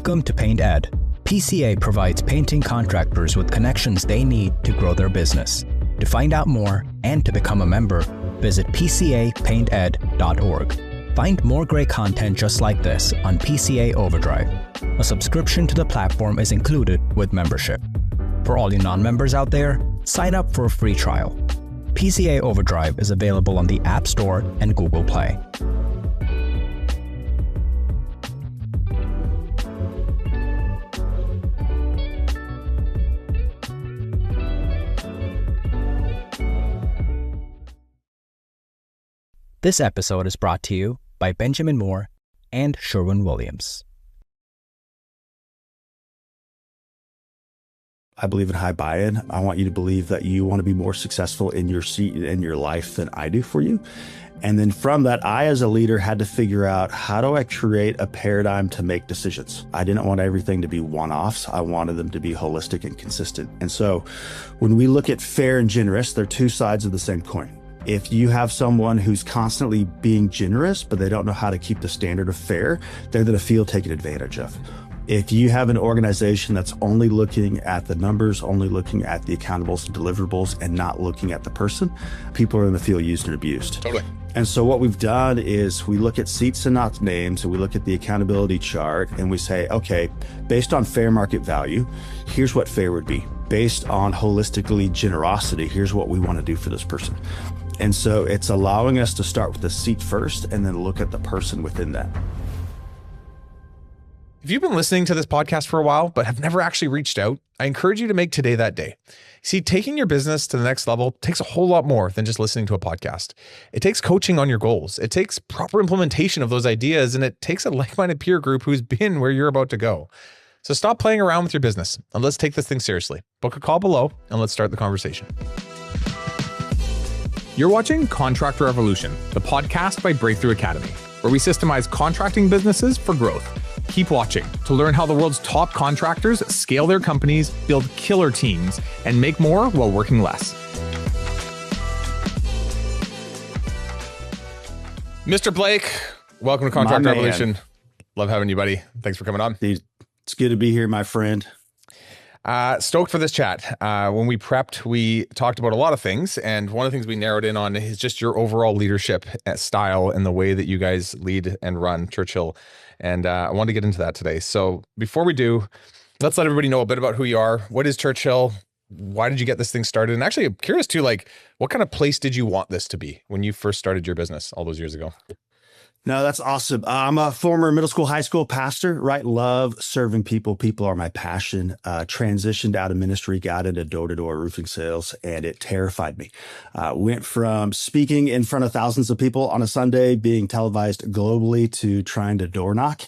Welcome to Paint Ed. PCA provides painting contractors with connections they need to grow their business. To find out more and to become a member, visit pcapainted.org. Find more great content just like this on PCA Overdrive. A subscription to the platform is included with membership. For all you non-members out there, sign up for a free trial. PCA Overdrive is available on the App Store and Google Play. This episode is brought to you by Benjamin Moore and Sherwin-Williams. I believe in high buy-in. I want you to believe that you want to be more successful in your seat in your life than I do for you. And then from that, I, as a leader, had to figure out, how do I create a paradigm to make decisions? I didn't want everything to be one-offs. I wanted them to be holistic and consistent. And so when we look at fair and generous, they're two sides of the same coin. If you have someone who's constantly being generous, but they don't know how to keep the standard of fair, they're going to feel taken advantage of. If you have an organization that's only looking at the numbers, only looking at the accountables and deliverables, and not looking at the person, people are going to feel used and abused. Totally. And so what we've done is we look at seats and not names, and we look at the accountability chart, and we say, okay, based on fair market value, here's what fair would be. Based on holistically generosity, here's what we want to do for this person. And so it's allowing us to start with the seat first and then look at the person within that. If you've been listening to this podcast for a while, but have never actually reached out, I encourage you to make today that day. See, taking your business to the next level takes a whole lot more than just listening to a podcast. It takes coaching on your goals. It takes proper implementation of those ideas, and it takes a like-minded peer group who's been where you're about to go. So stop playing around with your business and let's take this thing seriously. Book a call below and let's start the conversation. You're watching Contractor Revolution, the podcast by Breakthrough Academy, where we systemize contracting businesses for growth. Keep watching to learn how the world's top contractors scale their companies, build killer teams, and make more while working less. Mr. Blake, welcome to Contractor Revolution. Love having you, buddy. Thanks for coming on. It's good to be here, my friend. Stoked for this chat. When we prepped, we talked about a lot of things, and one of the things we narrowed in on is just your overall leadership style and the way that you guys lead and run Churchill. And I want to get into that today. So before we do, let's let everybody know a bit about who you are. What is Churchill? Why did you get this thing started? And actually, I'm curious too, like, what kind of place did you want this to be when you first started your business all those years ago? No, that's awesome. I'm a former middle school, high school pastor, right? Love serving people. People are my passion. Transitioned out of ministry, got into door-to-door roofing sales, and it terrified me. Went from speaking in front of thousands of people on a Sunday, being televised globally, to trying to door knock.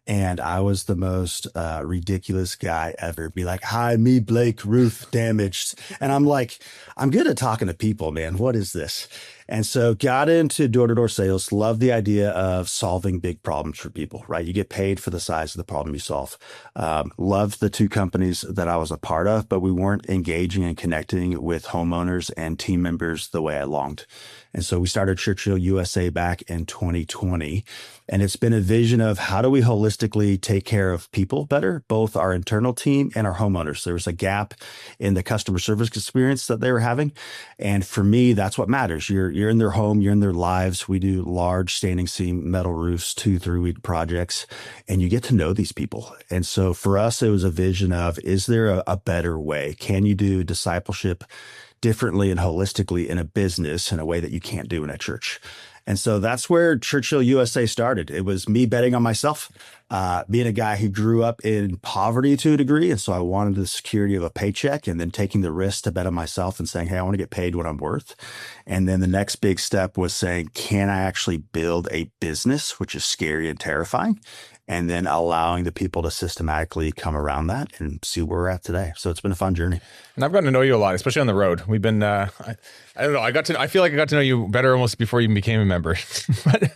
And I was the most ridiculous guy ever. Be like, hi, me, Blake, roof damaged. And I'm like, I'm good at talking to people, man. What is this? And so got into door-to-door sales, loved the idea of solving big problems for people, right? You get paid for the size of the problem you solve. Loved the two companies that I was a part of, but we weren't engaging and connecting with homeowners and team members the way I longed. And so we started Churchill USA back in 2020. And it's been a vision of, how do we holistically take care of people better, both our internal team and our homeowners? There was a gap in the customer service experience that they were having. And for me, that's what matters. You're in their home, you're in their lives. We do large standing seam metal roofs, 2-3 week projects, and you get to know these people. And so for us, it was a vision of, is there a better way? Can you do discipleship differently and holistically in a business in a way that you can't do in a church? And so that's where Churchill USA started. It was me betting on myself, being a guy who grew up in poverty to a degree. And so I wanted the security of a paycheck, and then taking the risk to bet on myself and saying, hey, I want to get paid what I'm worth. And then the next big step was saying, can I actually build a business, which is scary and terrifying? And then allowing the people to systematically come around that and see where we're at today. So it's been a fun journey. And I've gotten to know you a lot, especially on the road. We've been, I don't know, I feel like I got to know you better almost before you even became a member. But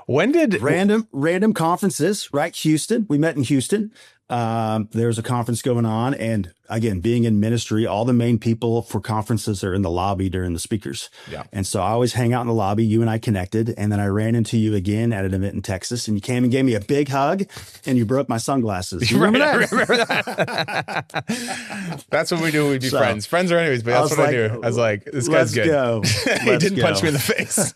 when did... Random conferences, right? Houston. We met in Houston. There's a conference going on. And again, being in ministry, all the main people for conferences are in the lobby during the speakers. Yeah. And so I always hang out in the lobby. You and I connected. And then I ran into you again at an event in Texas, and you came and gave me a big hug, and you broke my sunglasses. You remember that? Remember that? That's what we do when we be friends. Friends are enemies, but that's what I do. I was like, this guy's good. He didn't punch me in the face.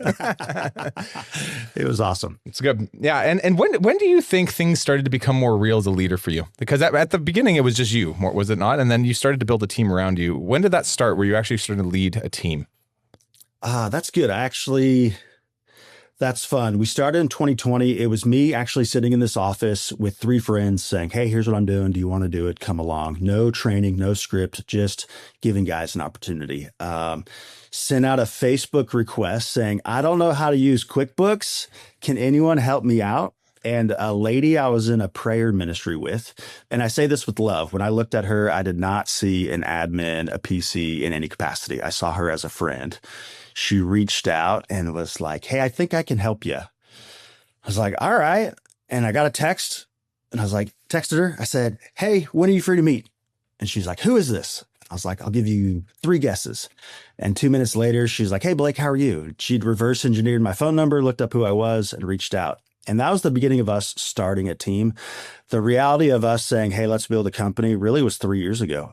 It was awesome. It's good. Yeah. And when do you think things started to become more real as a leader for you? Because at the beginning, it was just you, was it not? And then you started to build a team around you. When did that start, where you actually started to lead a team? That's good. That's fun. We started in 2020. It was me actually sitting in this office with 3 friends saying, hey, here's what I'm doing. Do you want to do it? Come along. No training, no script, just giving guys an opportunity. Sent out a Facebook request saying, I don't know how to use QuickBooks. Can anyone help me out? And a lady I was in a prayer ministry with, and I say this with love, when I looked at her, I did not see an admin, a PC in any capacity. I saw her as a friend. She reached out and was like, hey, I think I can help you. I was like, all right. And I got a text, and I was like, texted her. I said, hey, when are you free to meet? And she's like, who is this? I was like, I'll give you 3 guesses. And 2 minutes later, she's like, hey, Blake, how are you? She'd reverse engineered my phone number, looked up who I was, and reached out. And that was the beginning of us starting a team. The reality of us saying, hey, let's build a company really was 3 years ago.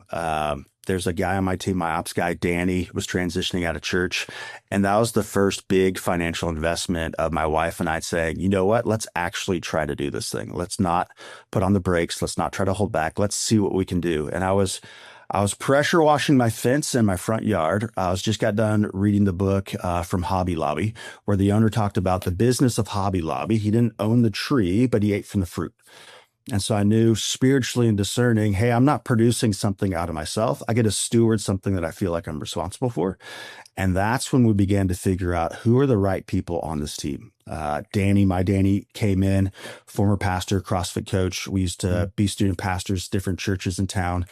There's a guy on my team, my ops guy, Danny, was transitioning out of church. And that was the first big financial investment of my wife and I saying, you know what, let's actually try to do this thing. Let's not put on the brakes. Let's not try to hold back. Let's see what we can do. And I was pressure washing my fence in my front yard. I just got done reading the book from Hobby Lobby, where the owner talked about the business of Hobby Lobby. He didn't own the tree, but he ate from the fruit. And so I knew spiritually and discerning, hey, I'm not producing something out of myself. I get to steward something that I feel like I'm responsible for. And that's when we began to figure out who are the right people on this team. Danny came in, former pastor, CrossFit coach. We used to be student pastors, different churches in town.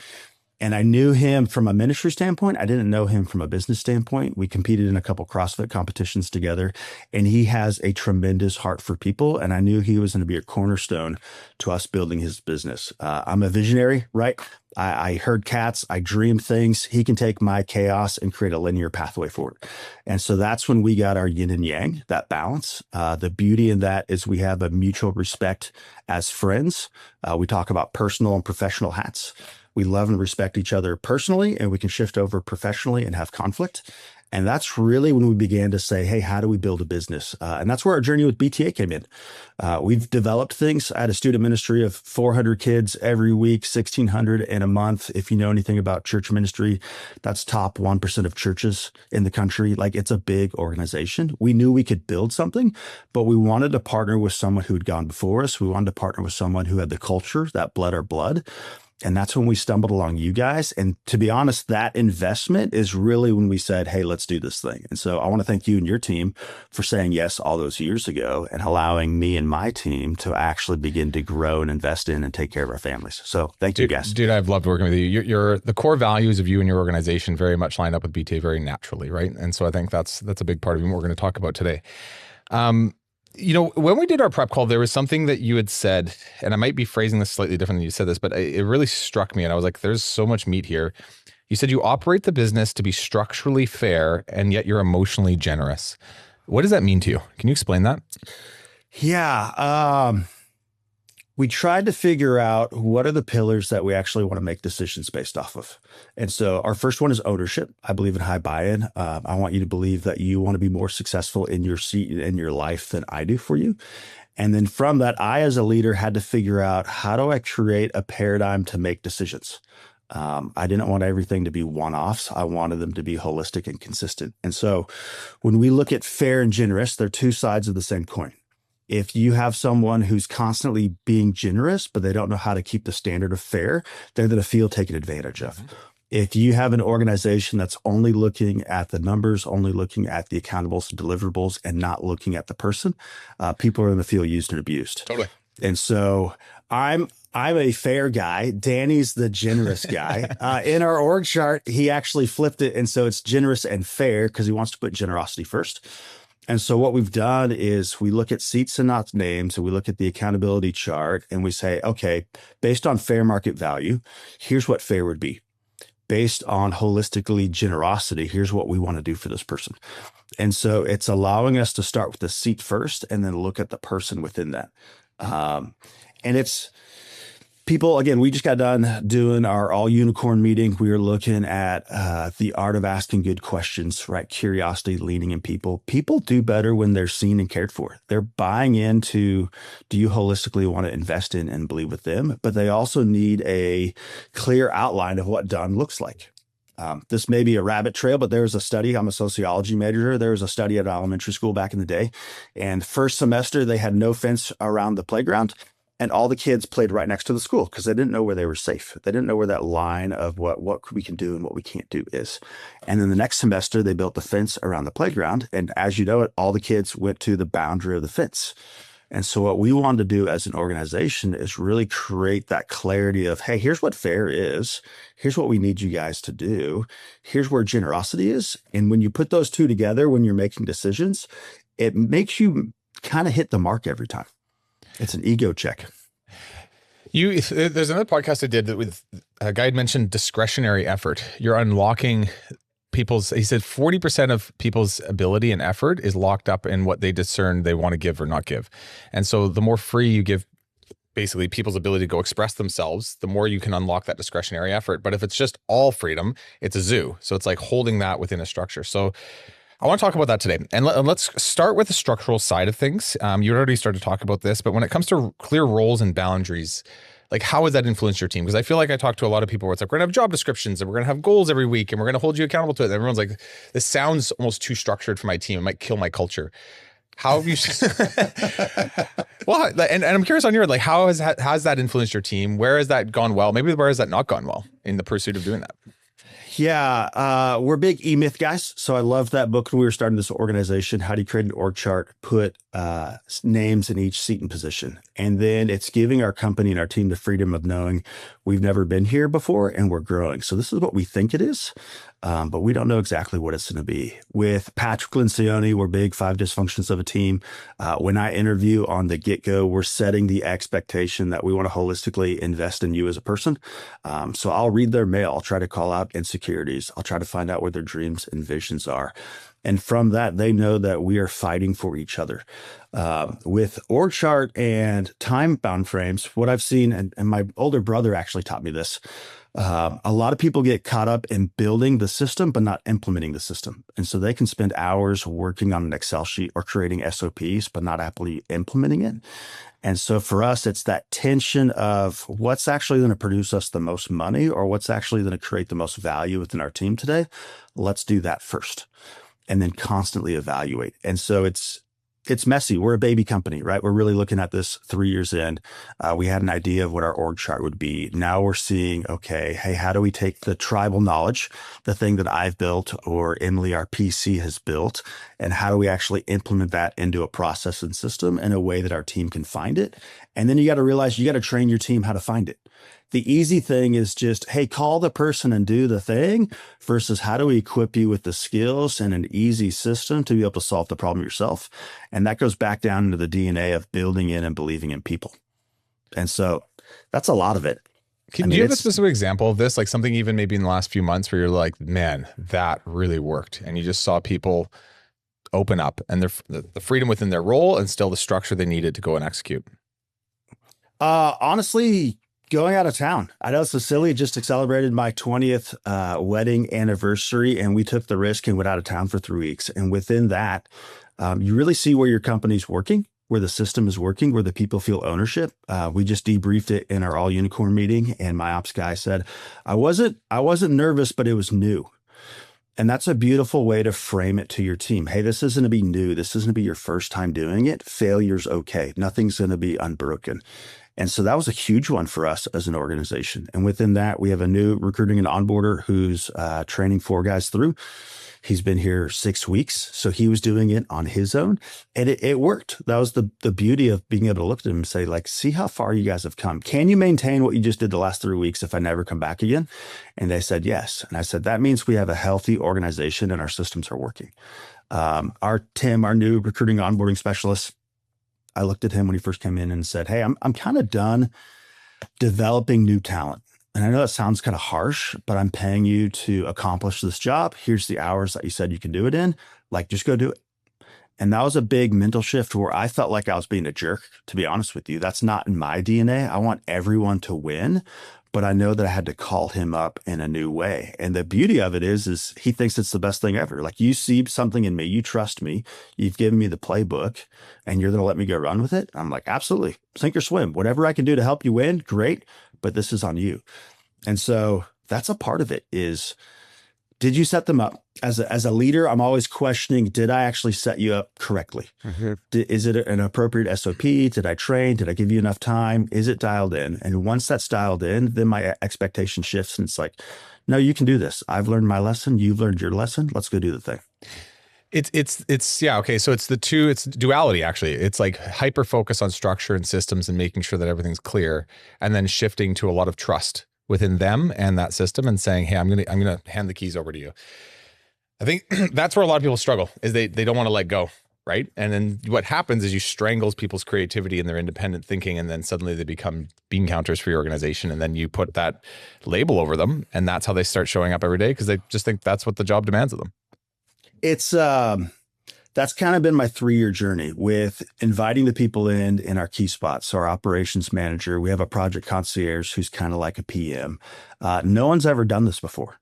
And I knew him from a ministry standpoint. I didn't know him from a business standpoint. We competed in a couple CrossFit competitions together, and he has a tremendous heart for people. And I knew he was going to be a cornerstone to us building his business. I'm a visionary, right? I heard cats. I dream things. He can take my chaos and create a linear pathway forward. And so that's when we got our yin and yang, that balance. The beauty in that is we have a mutual respect as friends. We talk about personal and professional hats. We love and respect each other personally, and we can shift over professionally and have conflict. And that's really when we began to say, hey, how do we build a business? And that's where our journey with BTA came in. We've developed things. I had a student ministry of 400 kids every week, 1,600 in a month. If you know anything about church ministry, that's top 1% of churches in the country. Like, it's a big organization. We knew we could build something, but we wanted to partner with someone who had gone before us. We wanted to partner with someone who had the culture that bled our blood. And that's when we stumbled along you guys. And to be honest, that investment is really when we said, hey, let's do this thing. And so I want to thank you and your team for saying yes all those years ago and allowing me and my team to actually begin to grow and invest in and take care of our families. So thank you, guys. Dude, I've loved working with you. The core values of you and your organization very much line up with BTA very naturally, right? And so I think that's a big part of what we're going to talk about today. You know, when we did our prep call, there was something that you had said, and I might be phrasing this slightly different than you said this, but it really struck me. And I was like, there's so much meat here. You said you operate the business to be structurally fair, and yet you're emotionally generous. What does that mean to you? Can you explain that? Yeah. We tried to figure out what are the pillars that we actually want to make decisions based off of. And so our first one is ownership. I believe in high buy-in. I want you to believe that you want to be more successful in your seat in your life than I do for you. And then from that, I, as a leader, had to figure out, how do I create a paradigm to make decisions? I didn't want everything to be one-offs. I wanted them to be holistic and consistent. And so when we look at fair and generous, they're two sides of the same coin. If you have someone who's constantly being generous, but they don't know how to keep the standard of fair, they're going to feel taken advantage of. If you have an organization that's only looking at the numbers, only looking at the accountables and deliverables, and not looking at the person, people are going to feel used and abused. Totally. And so I'm a fair guy. Danny's the generous guy. In our org chart, he actually flipped it. And so it's generous and fair because he wants to put generosity first. And so what we've done is we look at seats and not names, and we look at the accountability chart, and we say, okay, based on fair market value, here's what fair would be. Based on holistically generosity, here's what we want to do for this person. And so it's allowing us to start with the seat first and then look at the person within that. And it's people, again, we just got done doing our all unicorn meeting. We were looking at the art of asking good questions, right? Curiosity leading in people. People do better when they're seen and cared for. They're buying into, do you holistically want to invest in and believe with them? But they also need a clear outline of what done looks like. This may be a rabbit trail, but there was a study. I'm a sociology major. There was a study at elementary school back in the day. And first semester, they had no fence around the playground. And all the kids played right next to the school because they didn't know where they were safe. They didn't know where that line of what we can do and what we can't do is. And then the next semester, they built the fence around the playground. And as you know it, all the kids went to the boundary of the fence. And so what we wanted to do as an organization is really create that clarity of, hey, here's what fair is. Here's what we need you guys to do. Here's where generosity is. And when you put those two together, when you're making decisions, it makes you kind of hit the mark every time. It's an ego check. There's another podcast I did that with a guy had mentioned discretionary effort. You're unlocking he said 40% of people's ability and effort is locked up in what they discern they want to give or not give. And so the more free you give basically people's ability to go express themselves, the more you can unlock that discretionary effort. But if it's just all freedom, it's a zoo. So it's like holding that within a structure. So I want to talk about that today. And let's start with the structural side of things. You already started to talk about this, but when it comes to clear roles and boundaries, like how has that influenced your team? Because I feel like I talk to a lot of people where it's like, we're going to have job descriptions and we're going to have goals every week and we're going to hold you accountable to it. And everyone's like, this sounds almost too structured for my team. It might kill my culture. How have you, well, and I'm curious on your, like, how has that influenced your team? Where has that gone well? Maybe where has that not gone well in the pursuit of doing that? Yeah, we're big E-Myth guys. So I love that book when we were starting this organization. How do you create an org chart, put names in each seat and position? And then it's giving our company and our team the freedom of knowing we've never been here before and we're growing. So this is what we think it is, but we don't know exactly what it's going to be. With Patrick Lencioni, we're big 5 dysfunctions of a team. When I interview on the get-go, we're setting the expectation that we want to holistically invest in you as a person. So I'll read their mail. I'll try to call out insecurities. I'll try to find out where their dreams and visions are. And from that, they know that we are fighting for each other. With org chart and time-bound frames, what I've seen, and my older brother actually taught me this, a lot of people get caught up in building the system, but not implementing the system. And so they can spend hours working on an Excel sheet or creating SOPs, but not happily implementing it. And so for us, it's that tension of what's actually going to produce us the most money or what's actually going to create the most value within our team today. Let's do that first and then constantly evaluate. And so it's messy. We're a baby company, right? We're really looking at this 3 years in. We had an idea of what our org chart would be. Now we're seeing, okay, hey, how do we take the tribal knowledge, the thing that I've built or Emily, our PC, has built, and how do we actually implement that into a process and system in a way that our team can find it? And then you got to realize you got to train your team how to find it. The easy thing is just, hey, call the person and do the thing versus how do we equip you with the skills and an easy system to be able to solve the problem yourself. And that goes back down into the DNA of building in and believing in people. And so that's a lot of it. Do you have a specific example of this? Like something even maybe in the last few months where you're like, man, that really worked. And you just saw people open up and the freedom within their role and still the structure they needed to go and execute. Honestly, going out of town. I know Cecilia just celebrated my 20th wedding anniversary, and we took the risk and went out of town for 3 weeks. And within that, you really see where your company's working, where the system is working, where the people feel ownership. We just debriefed it in our all unicorn meeting, and my ops guy said, I wasn't nervous, but it was new. And that's a beautiful way to frame it to your team. Hey, this isn't to be new. This isn't to be your first time doing it. Failure's okay. Nothing's going to be unbroken. And so that was a huge one for us as an organization. And within that, we have a new recruiting and onboarder who's training 4 guys through. He's been here 6 weeks. So he was doing it on his own and it worked. That was the beauty of being able to look at him and say, like, see how far you guys have come. Can you maintain what you just did the last 3 weeks if I never come back again? And they said, yes. And I said, that means we have a healthy organization and our systems are working. Our Tim, our new recruiting onboarding specialist, I looked at him when he first came in and said, hey, I'm kind of done developing new talent. And I know that sounds kind of harsh, but I'm paying you to accomplish this job. Here's the hours that you said you can do it in. Like, just go do it. And that was a big mental shift where I felt like I was being a jerk, to be honest with you. That's not in my DNA. I want everyone to win, but I know that I had to call him up in a new way. And the beauty of it is he thinks it's the best thing ever. Like, you see something in me, you trust me, you've given me the playbook, and you're going to let me go run with it. I'm like, absolutely, sink or swim. Whatever I can do to help you win, great, but this is on you. And so that's a part of it is, did you set them up? As a leader, I'm always questioning, did I actually set you up correctly? Mm-hmm. Is it an appropriate SOP? Did I train? Did I give you enough time? Is it dialed in? And once that's dialed in, then my expectation shifts. And it's like, no, you can do this. I've learned my lesson. You've learned your lesson. Let's go do the thing. It's yeah. Okay. So it's duality, actually. It's like hyper focus on structure and systems and making sure that everything's clear, and then shifting to a lot of trust within them and that system and saying, hey, I'm going to hand the keys over to you. I think that's where a lot of people struggle, is they don't want to let go. Right. And then what happens is you strangle people's creativity and their independent thinking. And then suddenly they become bean counters for your organization. And then you put that label over them. And that's how they start showing up every day, because they just think that's what the job demands of them. It's, that's kind of been my 3-year journey with inviting the people in our key spots. So our operations manager, we have a project concierge who's kind of like a PM. No one's ever done this before.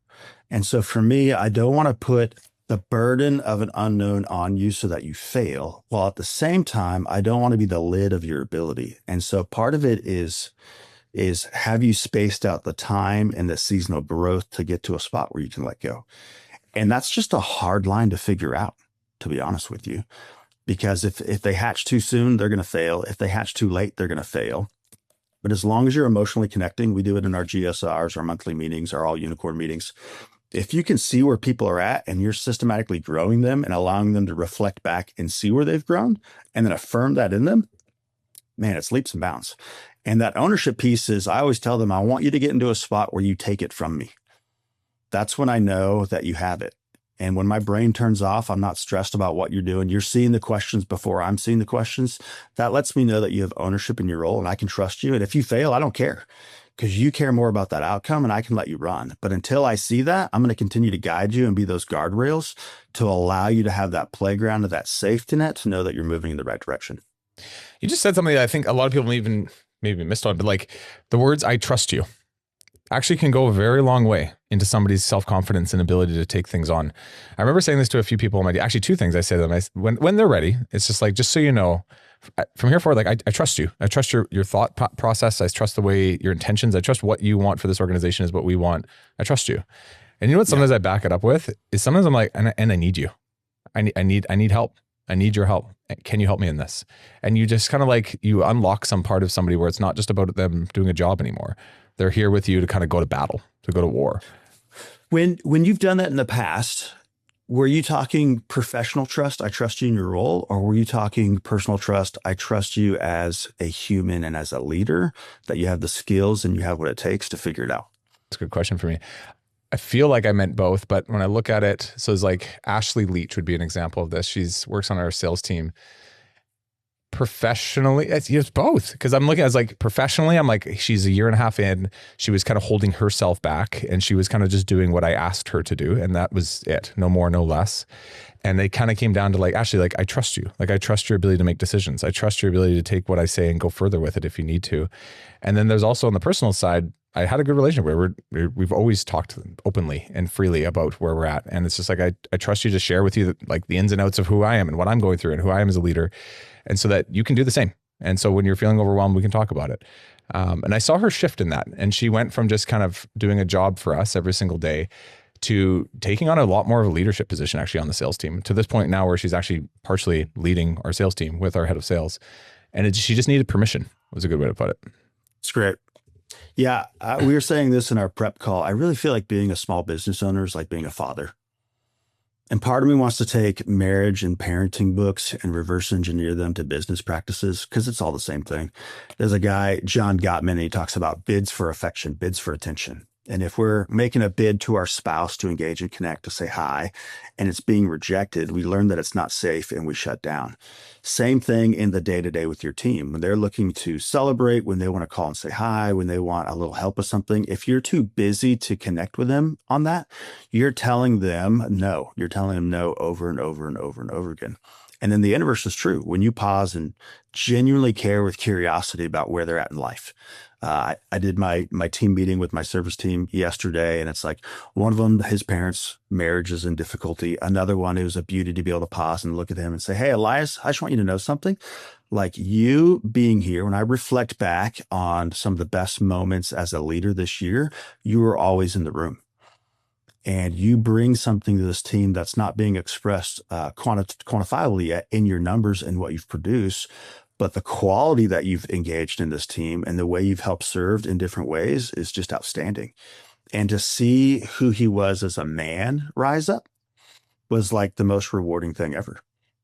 And so for me, I don't want to put the burden of an unknown on you so that you fail, while at the same time, I don't want to be the lid of your ability. And so part of it is have you spaced out the time and the seasonal growth to get to a spot where you can let go? And that's just a hard line to figure out, to be honest with you, because if they hatch too soon, they're going to fail. If they hatch too late, they're going to fail. But as long as you're emotionally connecting, we do it in our GSRs, our monthly meetings, our all unicorn meetings. If you can see where people are at and you're systematically growing them and allowing them to reflect back and see where they've grown and then affirm that in them, man, it's leaps and bounds. And that ownership piece is, I always tell them, I want you to get into a spot where you take it from me. That's when I know that you have it. And when my brain turns off, I'm not stressed about what you're doing. You're seeing the questions before I'm seeing the questions. That lets me know that you have ownership in your role and I can trust you. And if you fail, I don't care, because you care more about that outcome and I can let you run. But until I see that, I'm going to continue to guide you and be those guardrails to allow you to have that playground of that safety net to know that you're moving in the right direction. You just said something that I think a lot of people even maybe missed on, but like the words, I trust you, actually can go a very long way into somebody's self-confidence and ability to take things on. I remember saying this to a few people in my day. Actually, 2 things I say to them. When they're ready, it's just like, just so you know, from here forward, like I trust you. I trust your thought process. I trust the way your intentions. I trust what you want for this organization is what we want. I trust you. And you know what? Sometimes I back it up with is sometimes I'm like, and I need you. I need help. I need your help. Can you help me in this? And you just kind of like, you unlock some part of somebody where it's not just about them doing a job anymore. They're here with you to kind of go to battle, to go to war. When you've done that in the past, were you talking professional trust, I trust you in your role, or were you talking personal trust, I trust you as a human and as a leader, that you have the skills and you have what it takes to figure it out? That's a good question for me. I feel like I meant both, but when I look at it, so it's like Ashley Leach would be an example of this. She's works on our sales team. Professionally, it's both, because I'm looking at it as like professionally, I'm like, she's a 1.5 years in, she was kind of holding herself back and she was kind of just doing what I asked her to do. And that was it, no more, no less. And they kind of came down to like, Ashley, like, I trust you. Like, I trust your ability to make decisions. I trust your ability to take what I say and go further with it if you need to. And then there's also on the personal side, I had a good relationship where we've always talked openly and freely about where we're at. And it's just like, I trust you to share with you like the ins and outs of who I am and what I'm going through and who I am as a leader. And so that you can do the same. And so when you're feeling overwhelmed, we can talk about it. And I saw her shift in that. And she went from just kind of doing a job for us every single day to taking on a lot more of a leadership position actually on the sales team, to this point now where she's actually partially leading our sales team with our head of sales. And she just needed permission, was a good way to put it. It's great. Yeah, we were saying this in our prep call. I really feel like being a small business owner is like being a father. And part of me wants to take marriage and parenting books and reverse engineer them to business practices, because it's all the same thing. There's a guy, John Gottman, and he talks about bids for affection, bids for attention. And if we're making a bid to our spouse to engage and connect, to say hi, and it's being rejected, we learn that it's not safe and we shut down. Same thing in the day-to-day with your team. When they're looking to celebrate, when they want to call and say hi, when they want a little help with something, if you're too busy to connect with them on that, you're telling them no. You're telling them no over and over and over and over again. And then the inverse is true. When you pause and genuinely care with curiosity about where they're at in life. I did my team meeting with my service team yesterday, and it's like one of them, his parents' marriage is in difficulty. Another one, it was a beauty to be able to pause and look at him and say, hey, Elias, I just want you to know something. Like you being here, when I reflect back on some of the best moments as a leader this year, you were always in the room. And you bring something to this team that's not being expressed quantifiably yet in your numbers and what you've produced. But the quality that you've engaged in this team and the way you've helped served in different ways is just outstanding. And to see who he was as a man rise up was like the most rewarding thing ever.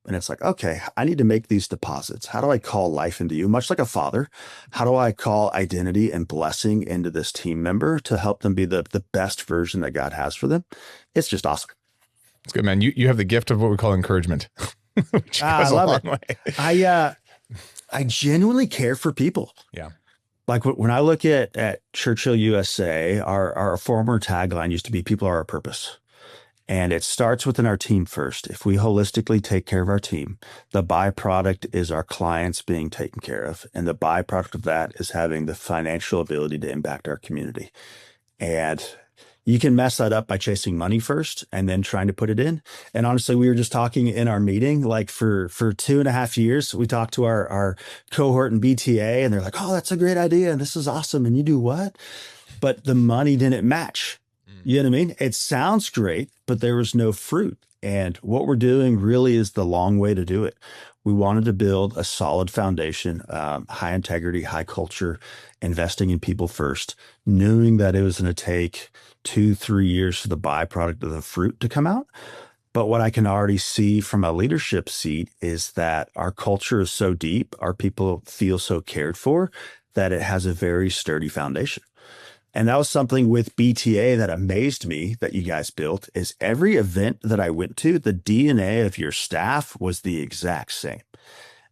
And it's like, okay, I need to make these deposits. How do I call life into you? Much like a father, how do I call identity and blessing into this team member to help them be the best version that God has for them? It's just awesome. It's good, man. You have the gift of what we call encouragement, which goes I love a long it. way. I genuinely care for people. Yeah. Like when I look at Churchill USA, our former tagline used to be people are our purpose. And it starts within our team first. If we holistically take care of our team, the byproduct is our clients being taken care of. And the byproduct of that is having the financial ability to impact our community. And you can mess that up by chasing money first and then trying to put it in. And honestly, we were just talking in our meeting, like for 2.5 years, we talked to our cohort in BTA and they're like, oh, that's a great idea. And this is awesome. And you do what? But the money didn't match. You know what I mean? It sounds great, but there was no fruit. And what we're doing really is the long way to do it. We wanted to build a solid foundation, high integrity, high culture, investing in people first, knowing that it was going to take 2-3 years for the byproduct of the fruit to come out. But what I can already see from a leadership seat is that our culture is so deep, our people feel so cared for, that it has a very sturdy foundation. And that was something with BTA that amazed me that you guys built is every event that I went to, the DNA of your staff was the exact same.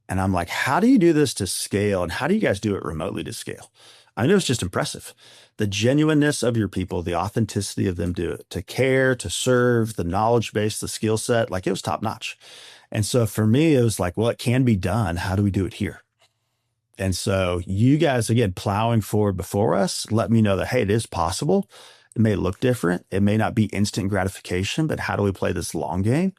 And I'm like, how do you do this to scale? And how do you guys do it remotely to scale? I know it's just impressive. The genuineness of your people, the authenticity of them do it, to care, to serve, the knowledge base, the skill set, like it was top notch. And so for me, it was like, well, it can be done. How do we do it here? And so you guys, again, plowing forward before us, let me know that, hey, it is possible. It may look different. It may not be instant gratification, but how do we play this long game?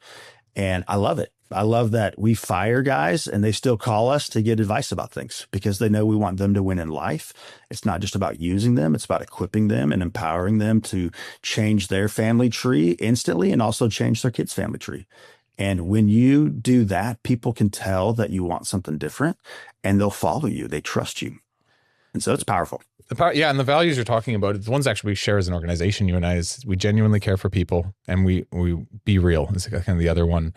And I love it. I love that we fire guys and they still call us to get advice about things because they know we want them to win in life. It's not just about using them. It's about equipping them and empowering them to change their family tree instantly and also change their kids' family tree. And when you do that, people can tell that you want something different and they'll follow you. They trust you. And so it's powerful. Yeah. And the values you're talking about, the ones actually we share as an organization, you and I, is we genuinely care for people and we be real. It's kind of the other one.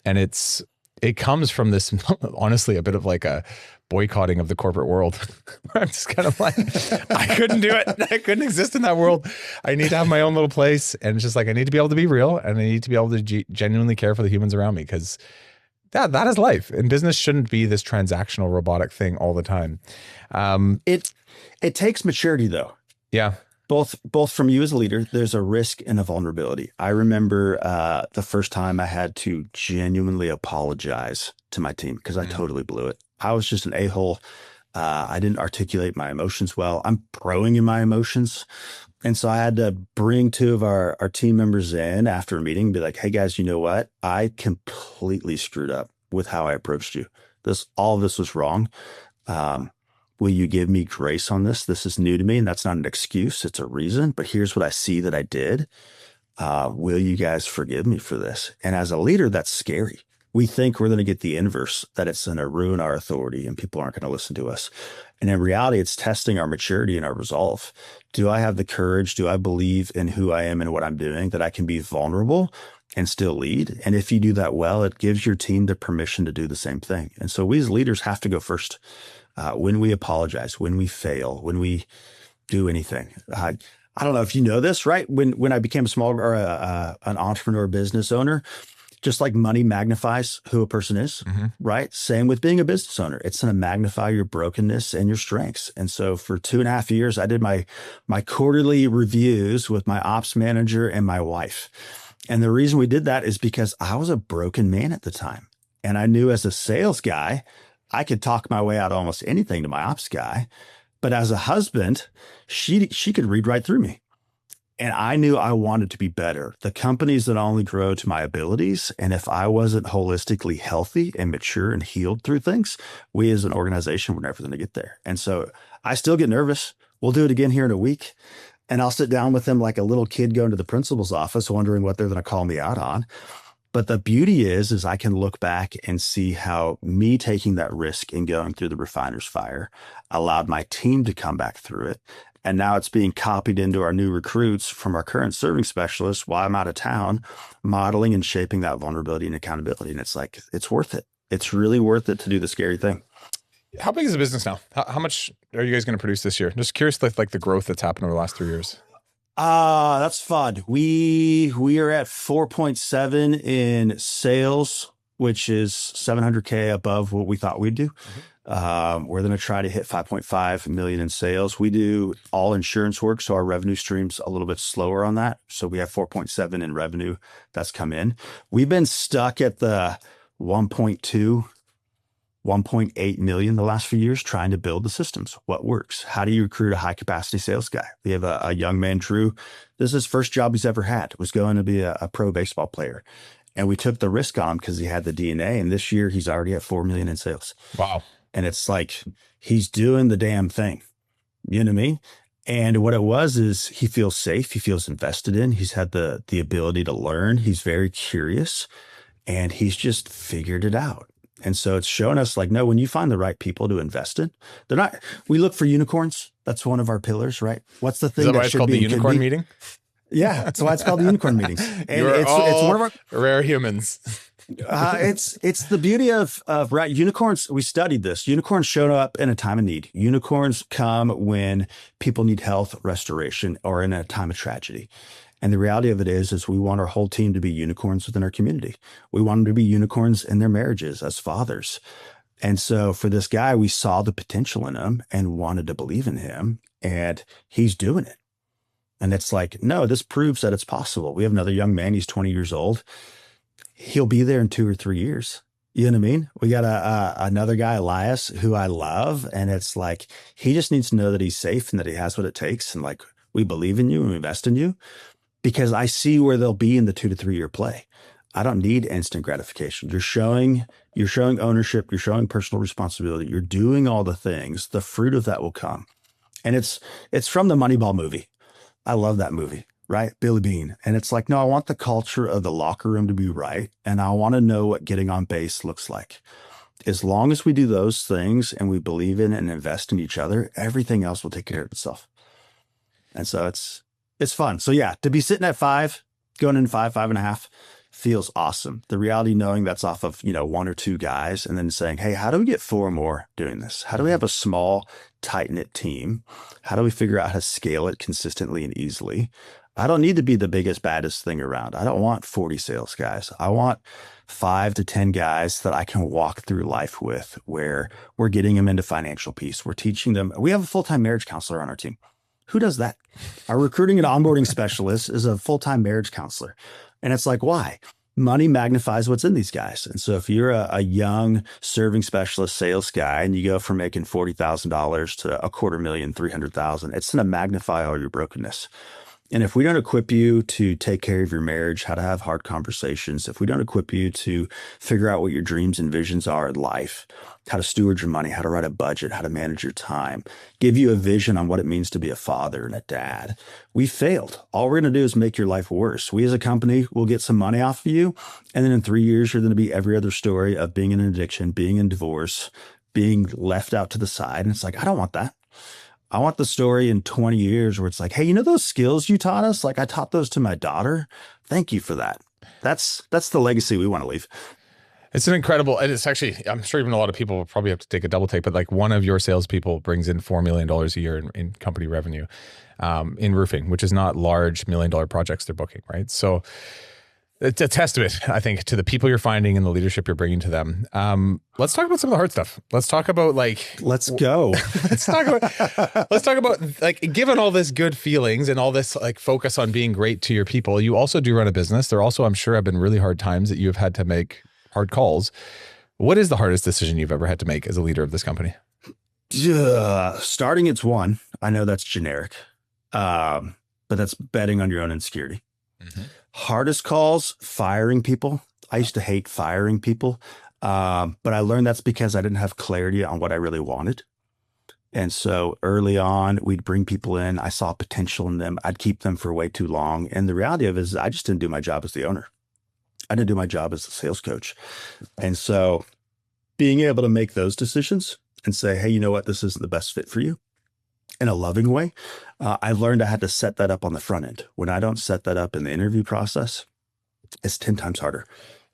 And it comes from this, honestly, a bit of like a boycotting of the corporate world. I'm just kind of like, I couldn't do it. I couldn't exist in that world. I need to have my own little place. And it's just like, I need to be able to be real and I need to be able to genuinely care for the humans around me because that is life. And business shouldn't be this transactional robotic thing all the time. It takes maturity though. Yeah. Both from you as a leader, there's a risk and a vulnerability. I remember the first time I had to genuinely apologize to my team because I totally blew it. I was just an a-hole. I didn't articulate my emotions well. I'm proing in my emotions. And so I had to bring 2 of our team members in after a meeting and be like, hey guys, you know what? I completely screwed up with how I approached you. All of this was wrong. Will you give me grace on this? This is new to me, and that's not an excuse. It's a reason, but here's what I see that I did. Will you guys forgive me for this? And as a leader, that's scary. We think we're going to get the inverse, that it's going to ruin our authority and people aren't going to listen to us. And in reality, it's testing our maturity and our resolve. Do I have the courage? Do I believe in who I am and what I'm doing, that I can be vulnerable and still lead? And if you do that well, it gives your team the permission to do the same thing. And so we as leaders have to go first. When we apologize, when we fail, when we do anything. I don't know if you know this, right? When I became a small or an entrepreneur business owner, just like money magnifies who a person is, right? Same with being a business owner. It's going to magnify your brokenness and your strengths. And so for 2.5 years, I did my quarterly reviews with my ops manager and my wife. And the reason we did that is because I was a broken man at the time. And I knew as a sales guy, I could talk my way out of almost anything to my ops guy. But as a husband, she could read right through me. And I knew I wanted to be better. The companies that only grow to my abilities. And if I wasn't holistically healthy and mature and healed through things, we as an organization were never going to get there. And so I still get nervous. We'll do it again here in a week. And I'll sit down with them like a little kid going to the principal's office, wondering what they're going to call me out on. But the beauty is I can look back and see how me taking that risk and going through the refiner's fire allowed my team to come back through it. And now it's being copied into our new recruits from our current serving specialists while I'm out of town, modeling and shaping that vulnerability and accountability. And it's like, it's worth it. It's really worth it to do the scary thing. How big is the business now? How much are you guys going to produce this year? Just curious, like the growth that's happened over the last 3 years. That's fun. We are at 4.7 in sales, which is 700K above what we thought we'd do. We're going to try to hit 5.5 million in sales. We do all insurance work, so our revenue stream's a little bit slower on that. So we have 4.7 in revenue that's come in. We've been stuck at the 1.2, 1.8 million the last few years trying to build the systems. What works? How do you recruit a high capacity sales guy? We have a young man, Drew. This is his first job he's ever had. Was going to be a pro baseball player. And we took the risk on him because he had the DNA. And this year he's already at 4 million in sales. Wow. And it's like, he's doing the damn thing. You know what I mean? And what it was is he feels safe. He feels invested in. He's had the ability to learn. He's very curious and he's just figured it out. And so it's shown us like, no, when you find the right people to invest in, we look for unicorns. That's one of our pillars, right? What's the thing that why it's called the unicorn meeting? Yeah. That's why it's called the unicorn meetings. And it's one of our rare humans. It's the beauty of right. Unicorns. We studied this. Unicorns show up in a time of need. Unicorns come when people need health restoration or in a time of tragedy. And the reality of it is we want our whole team to be unicorns within our community. We want them to be unicorns in their marriages as fathers. And so for this guy, we saw the potential in him and wanted to believe in him, and he's doing it. And it's like, no, this proves that it's possible. We have another young man. He's 20 years old. He'll be there in 2 or 3 years. You know what I mean? We got another guy, Elias, who I love. And it's like, he just needs to know that he's safe and that he has what it takes. And like, we believe in you and we invest in you. Because I see where they'll be in the 2 to 3 year play. I don't need instant gratification. You're showing ownership. You're showing personal responsibility. You're doing all the things. The fruit of that will come. And it's from the Moneyball movie. I love that movie, right? Billy Bean. And it's like, no, I want the culture of the locker room to be right. And I want to know what getting on base looks like. As long as we do those things and we believe in and invest in each other, everything else will take care of itself. And so it's fun. So yeah, to be sitting at 5, going in 5.5 feels awesome. The reality knowing that's off of, 1 or 2 guys and then saying, hey, how do we get 4 more doing this? How do we have a small, tight-knit team? How do we figure out how to scale it consistently and easily? I don't need to be the biggest, baddest thing around. I don't want 40 sales guys. I want 5 to 10 guys that I can walk through life with, where we're getting them into financial peace. We're teaching them. We have a full-time marriage counselor on our team. Who does that? Our recruiting and onboarding specialist is a full-time marriage counselor. And it's like, why? Money magnifies what's in these guys. And so if you're a young serving specialist sales guy and you go from making $40,000 to $250,000, $300,000, it's going to magnify all your brokenness. And if we don't equip you to take care of your marriage, how to have hard conversations, if we don't equip you to figure out what your dreams and visions are in life, how to steward your money, how to write a budget, how to manage your time, give you a vision on what it means to be a father and a dad, we failed. All we're going to do is make your life worse. We as a company will get some money off of you. And then in 3 years, you're going to be every other story of being in an addiction, being in divorce, being left out to the side. And it's like, I don't want that. I want the story in 20 years where it's like, hey, those skills you taught us? Like I taught those to my daughter. Thank you for that. That's the legacy we want to leave. It's an incredible, and it's actually, I'm sure even a lot of people will probably have to take a double take, but like one of your salespeople brings in $4 million a year in company revenue in roofing, which is not large $1 million projects they're booking, right? So it's a testament, I think, to the people you're finding and the leadership you're bringing to them. Let's talk about some of the hard stuff. Let's talk about let's go. let's talk about like, given all this good feelings and all this like focus on being great to your people, you also do run a business. There also, I'm sure, have been really hard times that you've had to make hard calls. What is the hardest decision you've ever had to make as a leader of this company? Starting, it's one. I know that's generic, but that's betting on your own insecurity. Mm-hmm. Hardest calls, firing people. I used to hate firing people, but I learned that's because I didn't have clarity on what I really wanted. And so early on, we'd bring people in. I saw potential in them. I'd keep them for way too long. And the reality of it is I just didn't do my job as the owner. I didn't do my job as a sales coach. And so being able to make those decisions and say, hey, you know what? This isn't the best fit for you in a loving way. I learned I had to set that up on the front end. When I don't set that up in the interview process, it's 10 times harder.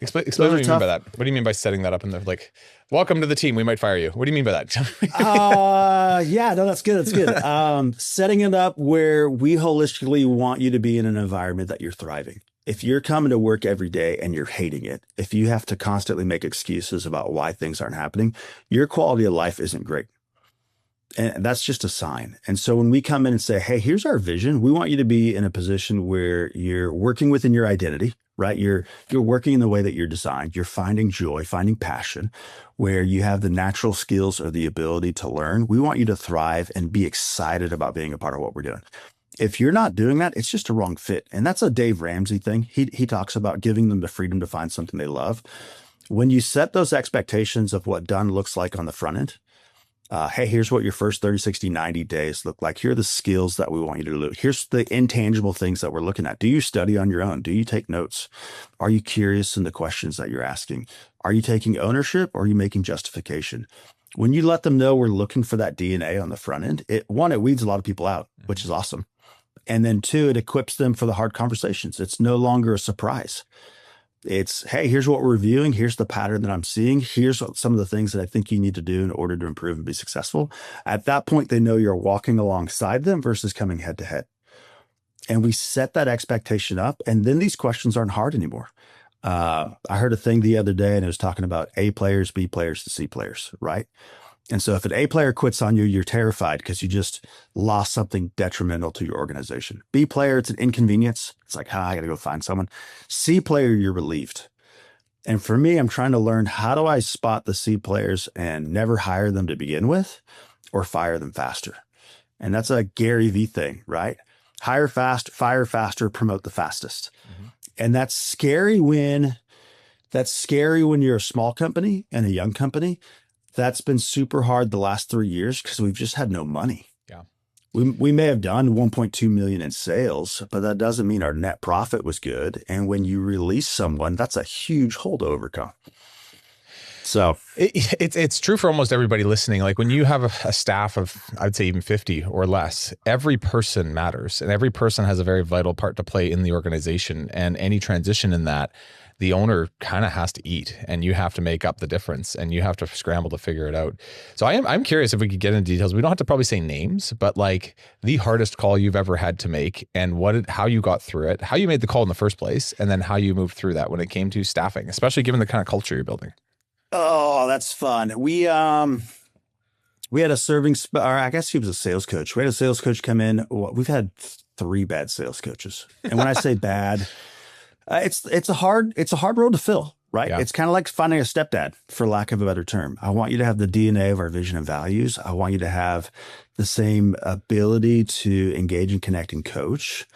Explain what you mean by that. What do you mean by setting that up in the, like, welcome to the team, we might fire you? What do you mean by that? Yeah, no, that's good. That's good. Setting it up where we holistically want you to be in an environment that you're thriving. If you're coming to work every day and you're hating it, if you have to constantly make excuses about why things aren't happening, your quality of life isn't great. And that's just a sign. And so when we come in and say, hey, here's our vision, we want you to be in a position where you're working within your identity, right? You're working in the way that you're designed. You're finding joy, finding passion, where you have the natural skills or the ability to learn. We want you to thrive and be excited about being a part of what we're doing. If you're not doing that, it's just a wrong fit. And that's a Dave Ramsey thing. He talks about giving them the freedom to find something they love. When you set those expectations of what done looks like on the front end, hey, here's what your first 30, 60, 90 days look like. Here are the skills that we want you to do. Here's the intangible things that we're looking at. Do you study on your own? Do you take notes? Are you curious in the questions that you're asking? Are you taking ownership or are you making justification? When you let them know we're looking for that DNA on the front end, it weeds a lot of people out, which is awesome. And then two, it equips them for the hard conversations. It's no longer a surprise. It's, hey, here's what we're reviewing. Here's the pattern that I'm seeing. Here's some of the things that I think you need to do in order to improve and be successful. At that point, they know you're walking alongside them versus coming head to head. And we set that expectation up. And then these questions aren't hard anymore. I heard a thing the other day and it was talking about A players, B players to C players, right? And so if an A player quits on you, you're terrified because you just lost something detrimental to your organization. B player, it's an inconvenience. It's like, I got to go find someone. C player, you're relieved. And for me, I'm trying to learn, how do I spot the C players and never hire them to begin with or fire them faster? And that's a Gary V thing, right? Hire fast, fire faster, promote the fastest. Mm-hmm. And that's scary when you're a small company and a young company. That's been super hard the last 3 years because we've just had no money. Yeah. We may have done 1.2 million in sales, but that doesn't mean our net profit was good. And when you release someone, that's a huge hole to overcome. So it's true for almost everybody listening. Like when you have a staff of, I'd say even 50 or less, every person matters and every person has a very vital part to play in the organization, and any transition in that, the owner kind of has to eat, and you have to make up the difference and you have to scramble to figure it out. So I'm curious if we could get into details. We don't have to probably say names, but like the hardest call you've ever had to make and how you got through it, how you made the call in the first place, and then how you moved through that when it came to staffing, especially given the kind of culture you're building. Oh, that's fun. We had I guess he was a sales coach. We had a sales coach come in. We've had 3 bad sales coaches. And when I say bad, it's a hard role to fill, right? Yeah. It's kind of like finding a stepdad, for lack of a better term. I want you to have the DNA of our vision and values. I want you to have the same ability to engage and connect and coach.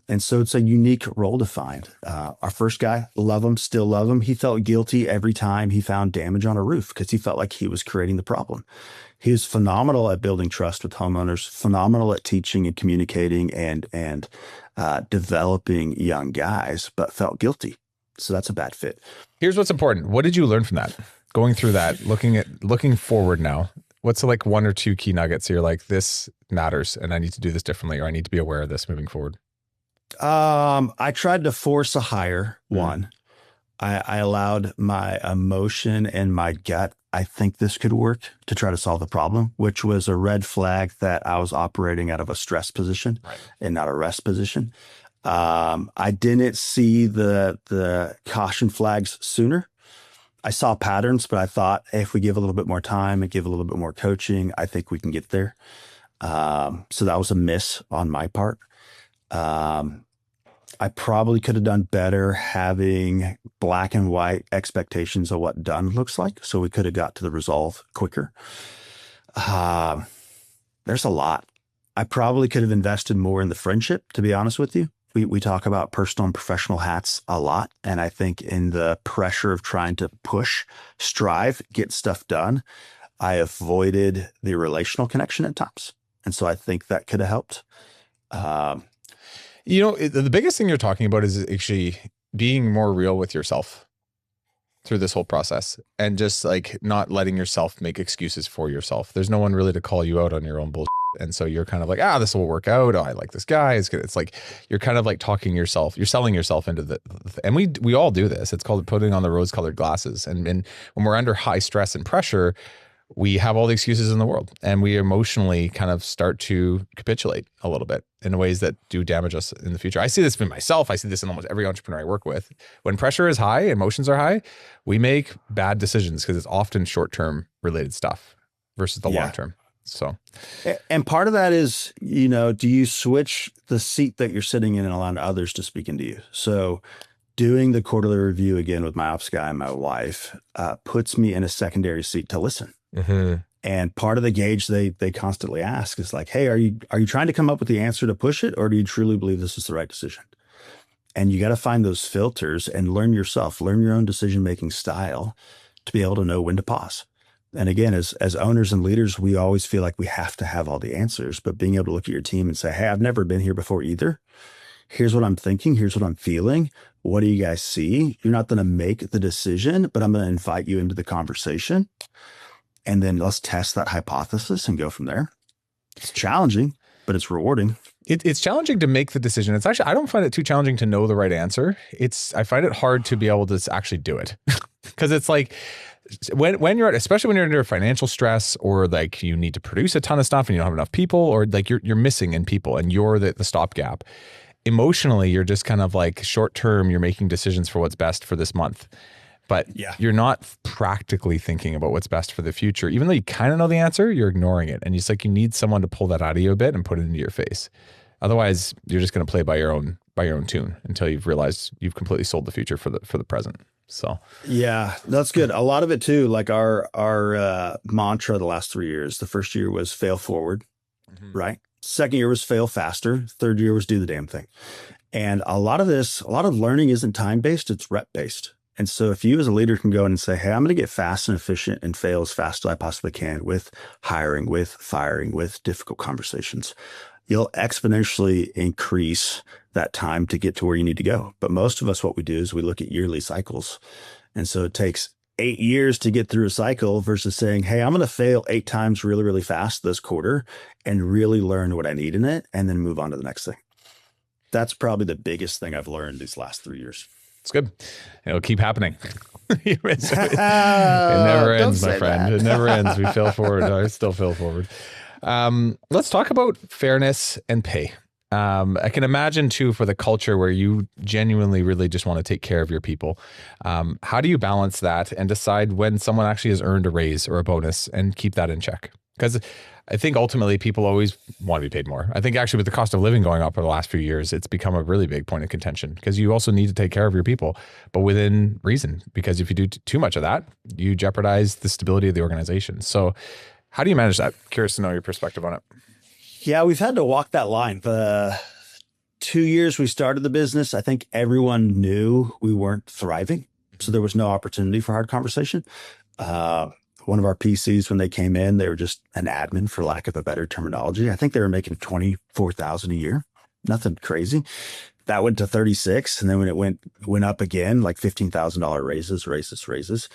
And so it's a unique role to find. Our first guy, love him, still love him. He felt guilty every time he found damage on a roof because he felt like he was creating the problem. He was phenomenal at building trust with homeowners, phenomenal at teaching and communicating and developing young guys, but felt guilty. So that's a bad fit. Here's what's important. What did you learn from that? Going through that, looking forward now, what's like 1 or 2 key nuggets? So you're like, this matters and I need to do this differently, or I need to be aware of this moving forward. I tried to force a hire, one. I allowed my emotion and my gut, I think this could work, to try to solve the problem, which was a red flag that I was operating out of a stress position and not a rest position. I didn't see the caution flags sooner. I saw patterns, but I thought, hey, if we give a little bit more time and give a little bit more coaching, I think we can get there. So that was a miss on my part. I probably could have done better having black and white expectations of what done looks like. So we could have got to the resolve quicker. There's a lot. I probably could have invested more in the friendship, to be honest with you. We talk about personal and professional hats a lot. And I think in the pressure of trying to push, strive, get stuff done, I avoided the relational connection at times. And so I think that could have helped. The biggest thing you're talking about is actually being more real with yourself through this whole process, and just like not letting yourself make excuses for yourself. There's no one really to call you out on your own bullshit. And so you're kind of like, this will work out. Oh, I like this guy. It's good. It's like, you're kind of like talking yourself, you're selling yourself into and we all do this. It's called putting on the rose colored glasses. And when we're under high stress and pressure, we have all the excuses in the world, and we emotionally kind of start to capitulate a little bit in ways that do damage us in the future. I see this in myself. I see this in almost every entrepreneur I work with. When pressure is high, emotions are high, we make bad decisions because it's often short-term related stuff versus the long-term. So, and part of that is, do you switch the seat that you're sitting in and allowing others to speak into you? So doing the quarterly review again with my ops guy and my wife puts me in a secondary seat to listen. Mm-hmm. And part of the gauge they constantly ask is like, hey, are you trying to come up with the answer to push it, or do you truly believe this is the right decision? And you got to find those filters and learn yourself, learn your own decision-making style to be able to know when to pause. And again, as owners and leaders, we always feel like we have to have all the answers, but being able to look at your team and say, hey, I've never been here before either. Here's what I'm thinking. Here's what I'm feeling. What do you guys see? You're not going to make the decision, but I'm going to invite you into the conversation. And then let's test that hypothesis and go from there. It's challenging, but it's rewarding. It's challenging to make the decision. It's actually, I don't find it too challenging to know the right answer. I find it hard to be able to actually do it. Because it's like, when you're especially when you're under financial stress, or like you need to produce a ton of stuff and you don't have enough people, or like you're missing in people and you're the stopgap. Emotionally, you're just kind of like short term, you're making decisions for what's best for this month. But you're not practically thinking about what's best for the future. Even though you kind of know the answer, you're ignoring it. And it's like you need someone to pull that out of you a bit and put it into your face. Otherwise, you're just going to play by your own tune until you've realized you've completely sold the future for the present. So yeah, that's good. A lot of it too, like our mantra the last 3 years. The first year was fail forward, right? Second year was fail faster. Third year was do the damn thing. And a lot of learning isn't time-based, it's rep-based. And so if you as a leader can go in and say, hey, I'm going to get fast and efficient and fail as fast as I possibly can with hiring, with firing, with difficult conversations, you'll exponentially increase that time to get to where you need to go. But most of us, what we do is we look at yearly cycles. And so it takes 8 years to get through a cycle versus saying, hey, I'm going to fail 8 times really, really fast this quarter and really learn what I need in it and then move on to the next thing. That's probably the biggest thing I've learned these last 3 years. It's good. It'll keep happening. It never ends, my friend. It never ends. We fail forward. I still fail forward. Let's talk about fairness and pay. I can imagine too, for the culture where you genuinely really just want to take care of your people. How do you balance that and decide when someone actually has earned a raise or a bonus and keep that in check? Because I think ultimately people always want to be paid more. I think actually with the cost of living going up over the last few years, it's become a really big point of contention because you also need to take care of your people, but within reason, because if you do too much of that, you jeopardize the stability of the organization. So how do you manage that? Curious to know your perspective on it. Yeah, we've had to walk that line. The 2 years we started the business, I think everyone knew we weren't thriving. So there was no opportunity for hard conversation. One of our PCs, when they came in, they were just an admin, for lack of a better terminology. I think they were making $24,000 a year. Nothing crazy. That went to 36. And then when it went up again, like $15,000 raises.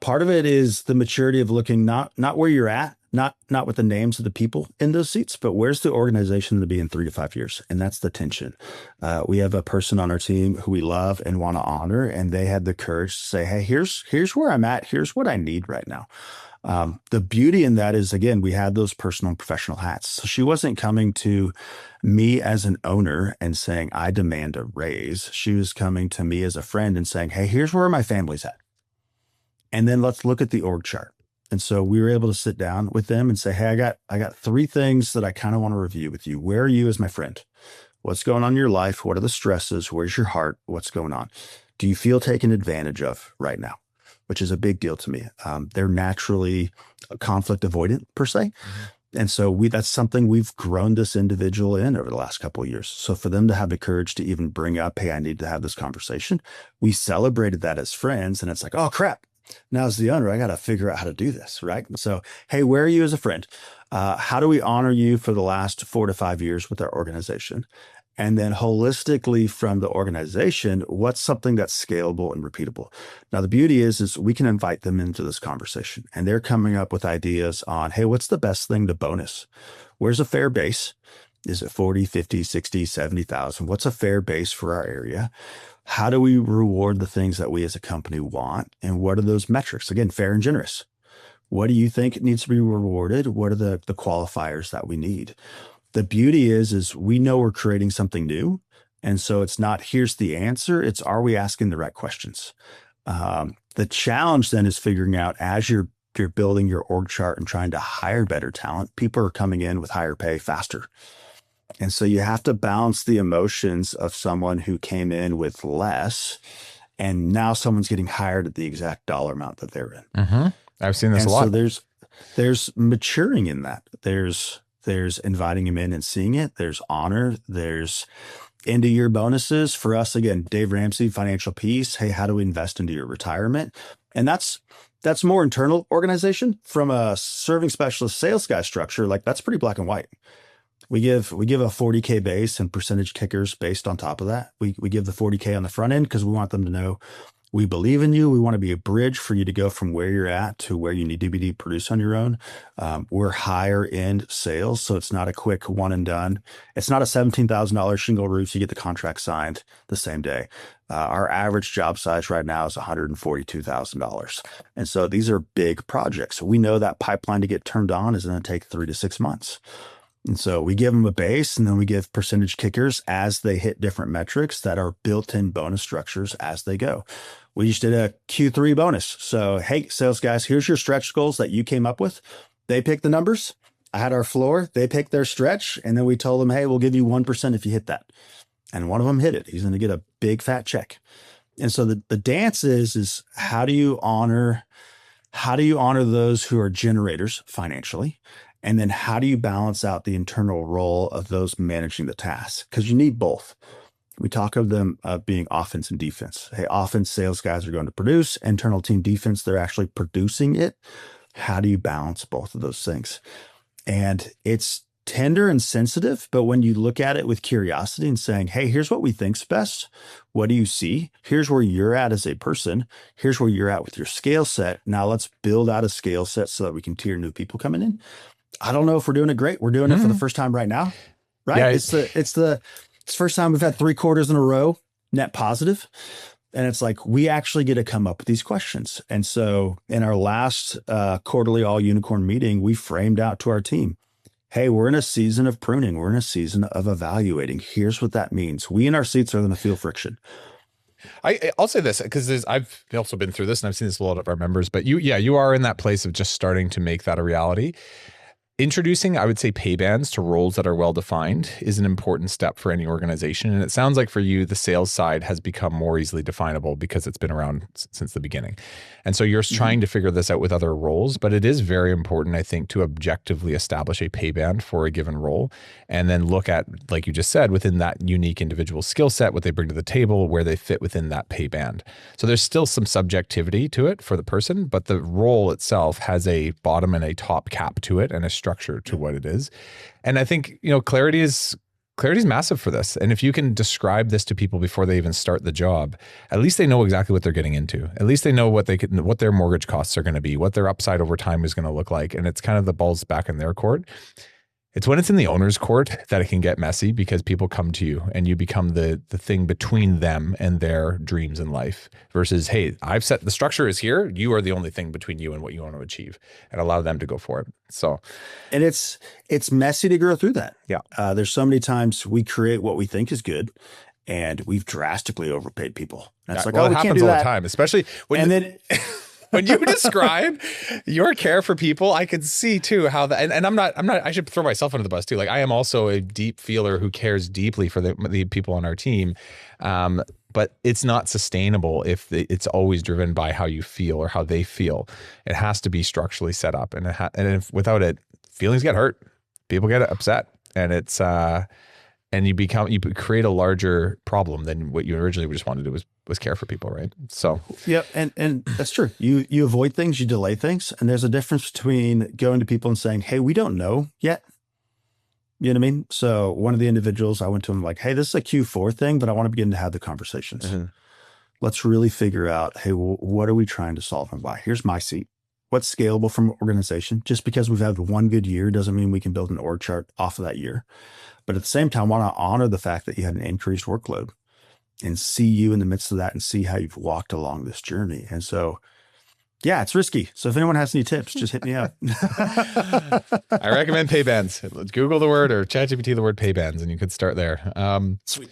Part of it is the maturity of looking not where you're at, not with the names of the people in those seats, but where's the organization going to be in 3 to 5 years? And that's the tension. We have a person on our team who we love and want to honor, and they had the courage to say, hey, here's where I'm at. Here's what I need right now. The beauty in that is, again, we had those personal and professional hats. So she wasn't coming to me as an owner and saying, I demand a raise. She was coming to me as a friend and saying, hey, here's where my family's at. And then let's look at the org chart. And so we were able to sit down with them and say, hey, I got 3 things that I kind of want to review with you. Where are you as my friend? What's going on in your life? What are the stresses? Where's your heart? What's going on? Do you feel taken advantage of right now? Which is a big deal to me. They're naturally conflict avoidant per se. And so that's something we've grown this individual in over the last couple of years. So for them to have the courage to even bring up, hey, I need to have this conversation. We celebrated that as friends. And it's like, oh, crap. Now as the owner, I got to figure out how to do this, right? So, hey, where are you as a friend? How do we honor you for the last 4 to 5 years with our organization? And then holistically from the organization, what's something that's scalable and repeatable? Now, the beauty is we can invite them into this conversation, and they're coming up with ideas on, hey, what's the best thing to bonus? Where's a fair base? Is it 40, 50, 60, 70,000? What's a fair base for our area? How do we reward the things that we as a company want? And what are those metrics? Again, fair and generous. What do you think needs to be rewarded? What are the qualifiers that we need? The beauty is we know we're creating something new. And so it's not, here's the answer. It's, are we asking the right questions? The challenge then is figuring out as you're building your org chart and trying to hire better talent, people are coming in with higher pay faster. And so you have to balance the emotions of someone who came in with less, and now someone's getting hired at the exact dollar amount that they're in. Mm-hmm. I've seen this a lot. So there's maturing in that. There's inviting him in and seeing it. There's honor. There's end of year bonuses for us. Again, Dave Ramsey, financial peace. Hey, how do we invest into your retirement? And that's more internal organization. From a serving specialist sales guy structure, like that's pretty black and white. We give a 40K base and percentage kickers based on top of that. We give the 40K on the front end because we want them to know we believe in you. We want to be a bridge for you to go from where you're at to where you need to be to produce on your own. We're higher end sales, so it's not a quick one and done. It's not a $17,000 shingle roof. You get the contract signed the same day. Our average job size right now is $142,000. And so these are big projects. We know that pipeline to get turned on is going to take 3 to 6 months. And so we give them a base, and then we give percentage kickers as they hit different metrics that are built-in bonus structures as they go. We just did a Q3 bonus. So, hey, sales guys, here's your stretch goals that you came up with. They picked the numbers. I had our floor. They picked their stretch. And then we told them, hey, we'll give you 1% if you hit that. And one of them hit it. He's going to get a big fat check. And so the dance is how do you honor those who are generators financially? And then how do you balance out the internal role of those managing the tasks? Because you need both. We talk of them being offense and defense. Hey, offense sales guys are going to produce. Internal team defense, they're actually producing it. How do you balance both of those things? And it's tender and sensitive, but when you look at it with curiosity and saying, hey, here's what we think's best. What do you see? Here's where you're at as a person. Here's where you're at with your scale set. Now let's build out a scale set so that we can tier new people coming in. I don't know if we're doing it great. We're doing it for the first time right now, right? Yeah, it's the first time we've had 3 quarters in a row net positive. And it's like, we actually get to come up with these questions. And so in our last quarterly all unicorn meeting, we framed out to our team, hey, we're in a season of pruning. We're in a season of evaluating. Here's what that means. We in our seats are going to feel friction. I'll say this because I've also been through this and I've seen this with a lot of our members, but you are in that place of just starting to make that a reality. Introducing, I would say, pay bands to roles that are well-defined is an important step for any organization. And it sounds like for you, the sales side has become more easily definable because it's been around since the beginning. And so you're trying to figure this out with other roles, but it is very important, I think, to objectively establish a pay band for a given role and then look at, like you just said, within that unique individual skill set, what they bring to the table, where they fit within that pay band. So there's still some subjectivity to it for the person, but the role itself has a bottom and a top cap to it and a structure to what it is. And I think, clarity is Clarity's massive for this. And if you can describe this to people before they even start the job, at least they know exactly what they're getting into. At least they know what their mortgage costs are going to be, what their upside over time is going to look like. And it's kind of the ball's back in their court. It's when it's in the owner's court that it can get messy, because people come to you and you become the thing between them and their dreams in life, versus, hey, I've set the structure is here. You are the only thing between you and what you want to achieve, and allow them to go for it. So, and it's messy to grow through that. Yeah. There's so many times we create what we think is good, and we've drastically overpaid people. And it's it happens all the time, especially when when you describe your care for people, I could see too how that, and I'm not, I should throw myself under the bus too. Like, I am also a deep feeler who cares deeply for the people on our team. But it's not sustainable if it's always driven by how you feel or how they feel. It has to be structurally set up, and if without it, feelings get hurt, people get upset, and it's, and you create a larger problem than what you originally just wanted to do was care for people, right? So yeah, and that's true. You avoid things, you delay things, and there's a difference between going to people and saying, "Hey, we don't know yet." You know what I mean? So one of the individuals, I went to him like, "Hey, this is a Q4 thing, but I want to begin to have the conversations. Mm-hmm. Let's really figure out, hey, what are we trying to solve and why? Here's my seat. What's scalable from an organization? Just because we've had one good year doesn't mean we can build an org chart off of that year. But at the same time, I want to honor the fact that you had an increased workload and see you in the midst of that and see how you've walked along this journey." And so, yeah, it's risky. So if anyone has any tips, just hit me up. I recommend pay bands. Google the word or ChatGPT the word pay bands, and you could start there. Sweet.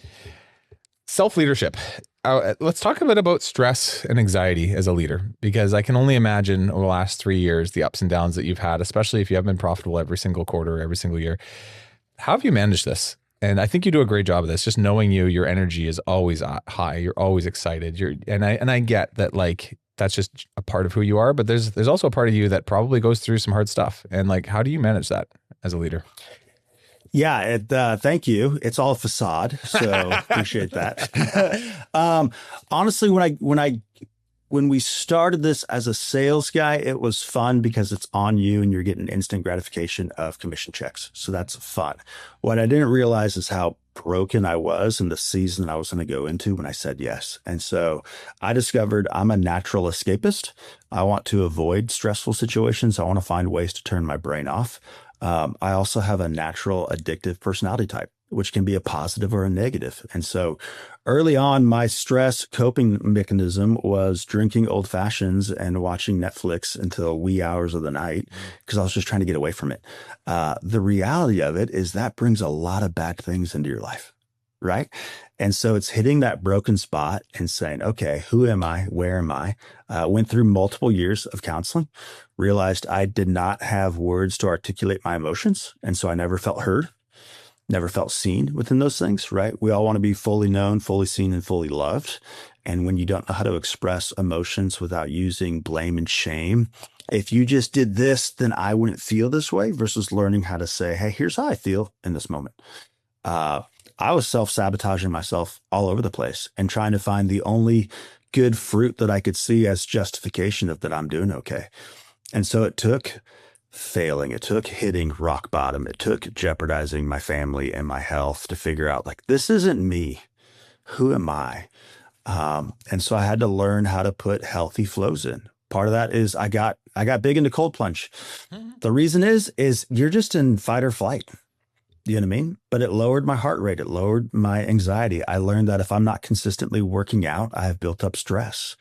Self-leadership. Let's talk a bit about stress and anxiety as a leader, because I can only imagine over the last 3 years, the ups and downs that you've had, especially if you haven't been profitable every single quarter, every single year. How have you managed this? And I think you do a great job of this. Just knowing your energy is always high. You're always excited. And I get that, like, that's just a part of who you are, but there's also a part of you that probably goes through some hard stuff. And like, how do you manage that as a leader? Yeah, thank you. It's all a facade, so appreciate that. Honestly, when we started this as a sales guy, it was fun because it's on you and you're getting instant gratification of commission checks. So that's fun. What I didn't realize is how broken I was in the season I was going to go into when I said yes. And so I discovered I'm a natural escapist. I want to avoid stressful situations. I want to find ways to turn my brain off. I also have a natural addictive personality type, which can be a positive or a negative. And so early on, my stress coping mechanism was drinking old fashions and watching Netflix until wee hours of the night, because I was just trying to get away from it. The reality of it is that brings a lot of bad things into your life, right? And so it's hitting that broken spot and saying, okay, who am I? Where am I? Went through multiple years of counseling, realized I did not have words to articulate my emotions. And so I never felt heard. Never felt seen within those things, right? We all want to be fully known, fully seen, and fully loved. And when you don't know how to express emotions without using blame and shame, if you just did this, then I wouldn't feel this way, versus learning how to say, hey, here's how I feel in this moment. I was self-sabotaging myself all over the place and trying to find the only good fruit that I could see as justification of that I'm doing okay. And so it took failing. It took hitting rock bottom. It took jeopardizing my family and my health to figure out, like, this isn't me. Who am I? And so I had to learn how to put healthy flows in. Part of that is I got big into cold plunge. The reason is you're just in fight or flight. You know what I mean? But it lowered my heart rate. It lowered my anxiety. I learned that if I'm not consistently working out, I have built up stress.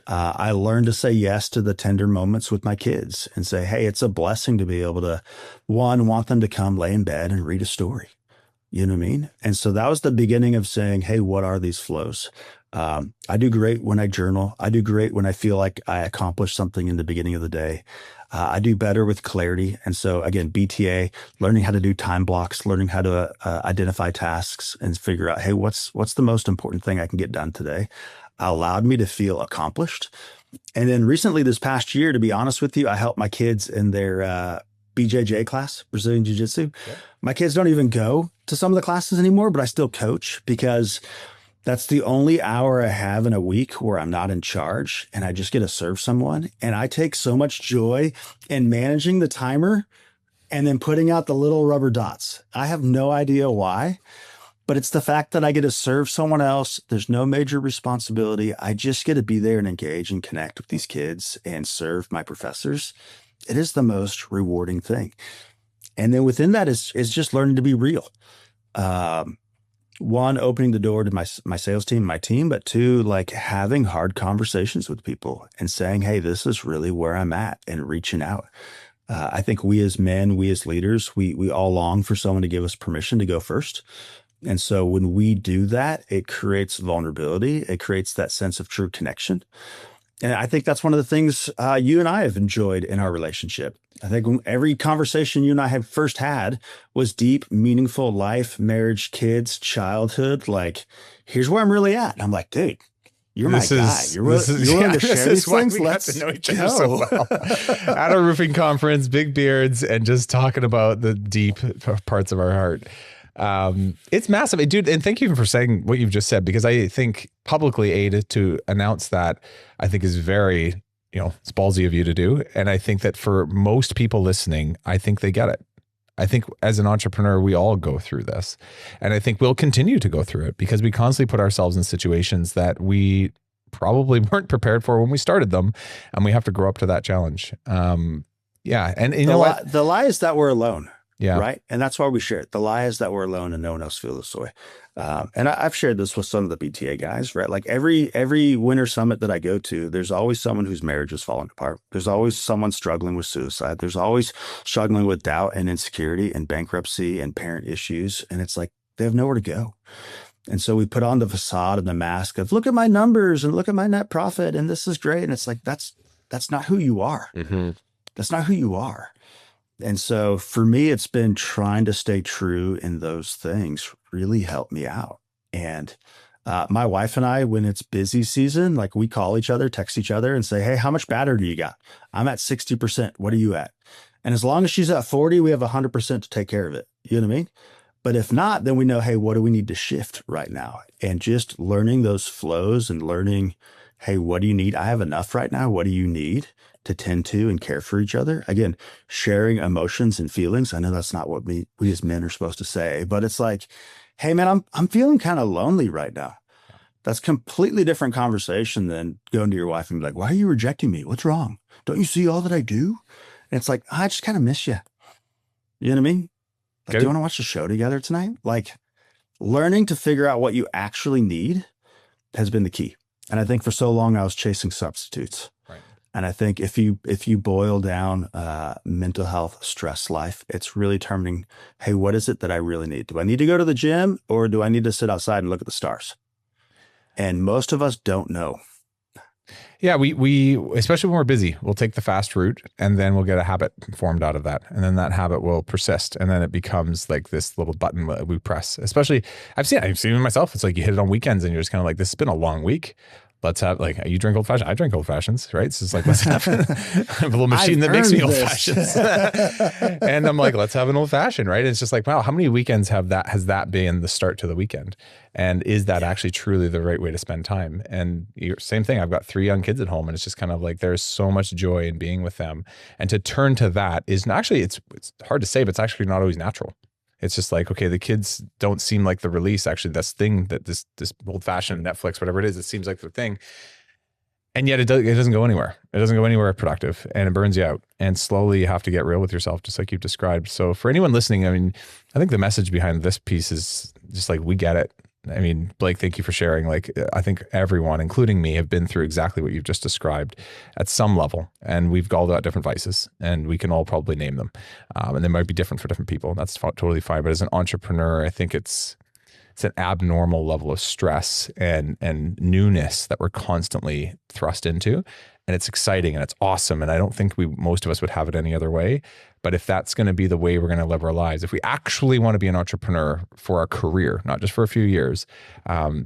I learned to say yes to the tender moments with my kids and say, hey, it's a blessing to be able to, want them to come lay in bed and read a story. You know what I mean? And so that was the beginning of saying, hey, what are these flows? I do great when I journal. I do great when I feel like I accomplished something in the beginning of the day. I do better with clarity. And so again, BTA, learning how to do time blocks, learning how to identify tasks and figure out, hey, what's the most important thing I can get done today, allowed me to feel accomplished. And then recently, this past year, to be honest with you, I helped my kids in their BJJ class, Brazilian Jiu-Jitsu. Okay. My kids don't even go to some of the classes anymore, but I still coach because that's the only hour I have in a week where I'm not in charge and I just get to serve someone. And I take so much joy in managing the timer and then putting out the little rubber dots. I have no idea why, but it's the fact that I get to serve someone else. There's no major responsibility. I just get to be there and engage and connect with these kids and serve my professors. It is the most rewarding thing. And then within that is just learning to be real. One, opening the door to my sales team, my team, but two, like having hard conversations with people and saying, hey, this is really where I'm at, and reaching out. I think we as men, we as leaders, we all long for someone to give us permission to go first. And so when we do that, it creates vulnerability. It creates that sense of true connection. And I think that's one of the things you and I have enjoyed in our relationship. I think every conversation you and I have first had was deep, meaningful life, marriage, kids, childhood. Like, here's where I'm really at. And I'm like, dude, you're my guy. You're willing to share these things. Let's know each other so well. At a roofing conference, big beards, and just talking about the deep parts of our heart. It's massive, dude. And thank you for saying what you've just said, because I think publicly, to announce that, I think is very, it's ballsy of you to do. And I think that for most people listening, I think they get it. I think as an entrepreneur, we all go through this, and I think we'll continue to go through it because we constantly put ourselves in situations that we probably weren't prepared for when we started them, and we have to grow up to that challenge. Yeah. And you know what? The lie is that we're alone. Yeah. Right. And that's why we share it. The lie is that we're alone and no one else feels this way. And I've shared this with some of the BTA guys, right? Like every winter summit that I go to, there's always someone whose marriage is falling apart. There's always someone struggling with suicide. There's always struggling with doubt and insecurity and bankruptcy and parent issues. And it's like, they have nowhere to go. And so we put on the facade and the mask of, look at my numbers and look at my net profit, and this is great. And it's like, that's not who you are. Mm-hmm. That's not who you are. And so for me, it's been trying to stay true in those things really helped me out. And my wife and I, when it's busy season, like we call each other, text each other and say, hey, how much battery do you got? I'm at 60%. What are you at? And as long as she's at 40, we have 100% to take care of it. You know what I mean? But if not, then we know, hey, what do we need to shift right now? And just learning those flows and learning, hey, what do you need? I have enough right now. What do you need to tend to and care for each other? Again, sharing emotions and feelings. I know that's not what we as men are supposed to say, but it's like, hey man, I'm feeling kind of lonely right now. That's completely different conversation than going to your wife and be like, why are you rejecting me? What's wrong? Don't you see all that I do? And it's like, I just kind of miss you. You know what I mean? Like, do you want to watch the show together tonight? Like, learning to figure out what you actually need has been the key. And I think for so long I was chasing substitutes. Right. And I think if you boil down mental health, stress life, it's really determining, hey, what is it that I really need? Do I need to go to the gym, or do I need to sit outside and look at the stars? And most of us don't know. Yeah, we especially when we're busy, we'll take the fast route, and then we'll get a habit formed out of that. And then that habit will persist. And then it becomes like this little button that we press. Especially, I've seen it myself. It's like you hit it on weekends and you're just kind of like, this has been a long week. Let's have, like, you drink old fashioned. I drink old fashions, right? So it's like, let's have, I have a little machine that makes me old fashions. And I'm like, let's have an old fashioned, right? And it's just like, wow, how many weekends has that been the start to the weekend? And is that actually truly the right way to spend time? And same thing, I've got 3 young kids at home, and it's just kind of like, there's so much joy in being with them. And to turn to that is actually, it's hard to say, but it's actually not always natural. It's just like, okay, the kids don't seem like the release, actually, this thing that this old fashioned Netflix, whatever it is, it seems like the thing. And yet it doesn't go anywhere. It doesn't go anywhere productive, and it burns you out. And slowly you have to get real with yourself, just like you've described. So for anyone listening, I mean, I think the message behind this piece is just like, we get it. I mean, Blake, thank you for sharing. Like, I think everyone, including me, have been through exactly what you've just described at some level. And we've called out different vices, and we can all probably name them. And they might be different for different people. That's totally fine. But as an entrepreneur, I think it's an abnormal level of stress and newness that we're constantly thrust into. And it's exciting and it's awesome. And I don't think most of us would have it any other way. But if that's going to be the way we're going to live our lives, if we actually want to be an entrepreneur for our career, not just for a few years,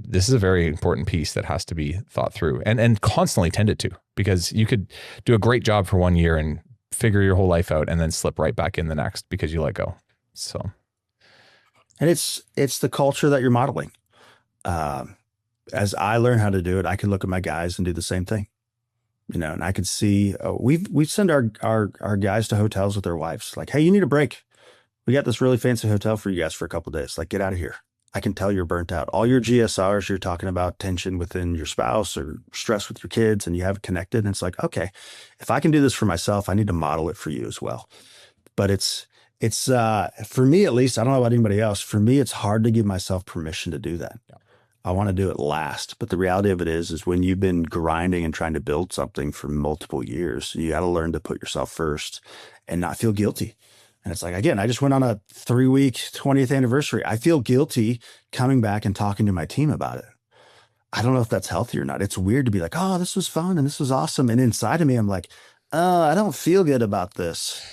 this is a very important piece that has to be thought through and constantly tended to, because you could do a great job for 1 year and figure your whole life out and then slip right back in the next because you let go. So, and it's the culture that you're modeling. As I learn how to do it, I can look at my guys and do the same thing. You know, and I could see we send our guys to hotels with their wives. Like, hey, you need a break. We got this really fancy hotel for you guys for a couple of days. Like, get out of here. I can tell you're burnt out. All your GSRs, you're talking about tension within your spouse or stress with your kids, and you have it connected. And it's like, okay, if I can do this for myself, I need to model it for you as well. But it's for me, at least, I don't know about anybody else. For me, it's hard to give myself permission to do that. Yeah. I want to do it last. But the reality of it is when you've been grinding and trying to build something for multiple years, you got to learn to put yourself first and not feel guilty. And it's like, again, I just went on a 3-week 20th anniversary. I feel guilty coming back and talking to my team about it. I don't know if that's healthy or not. It's weird to be like, oh, this was fun and this was awesome. And inside of me, I'm like, oh, I don't feel good about this.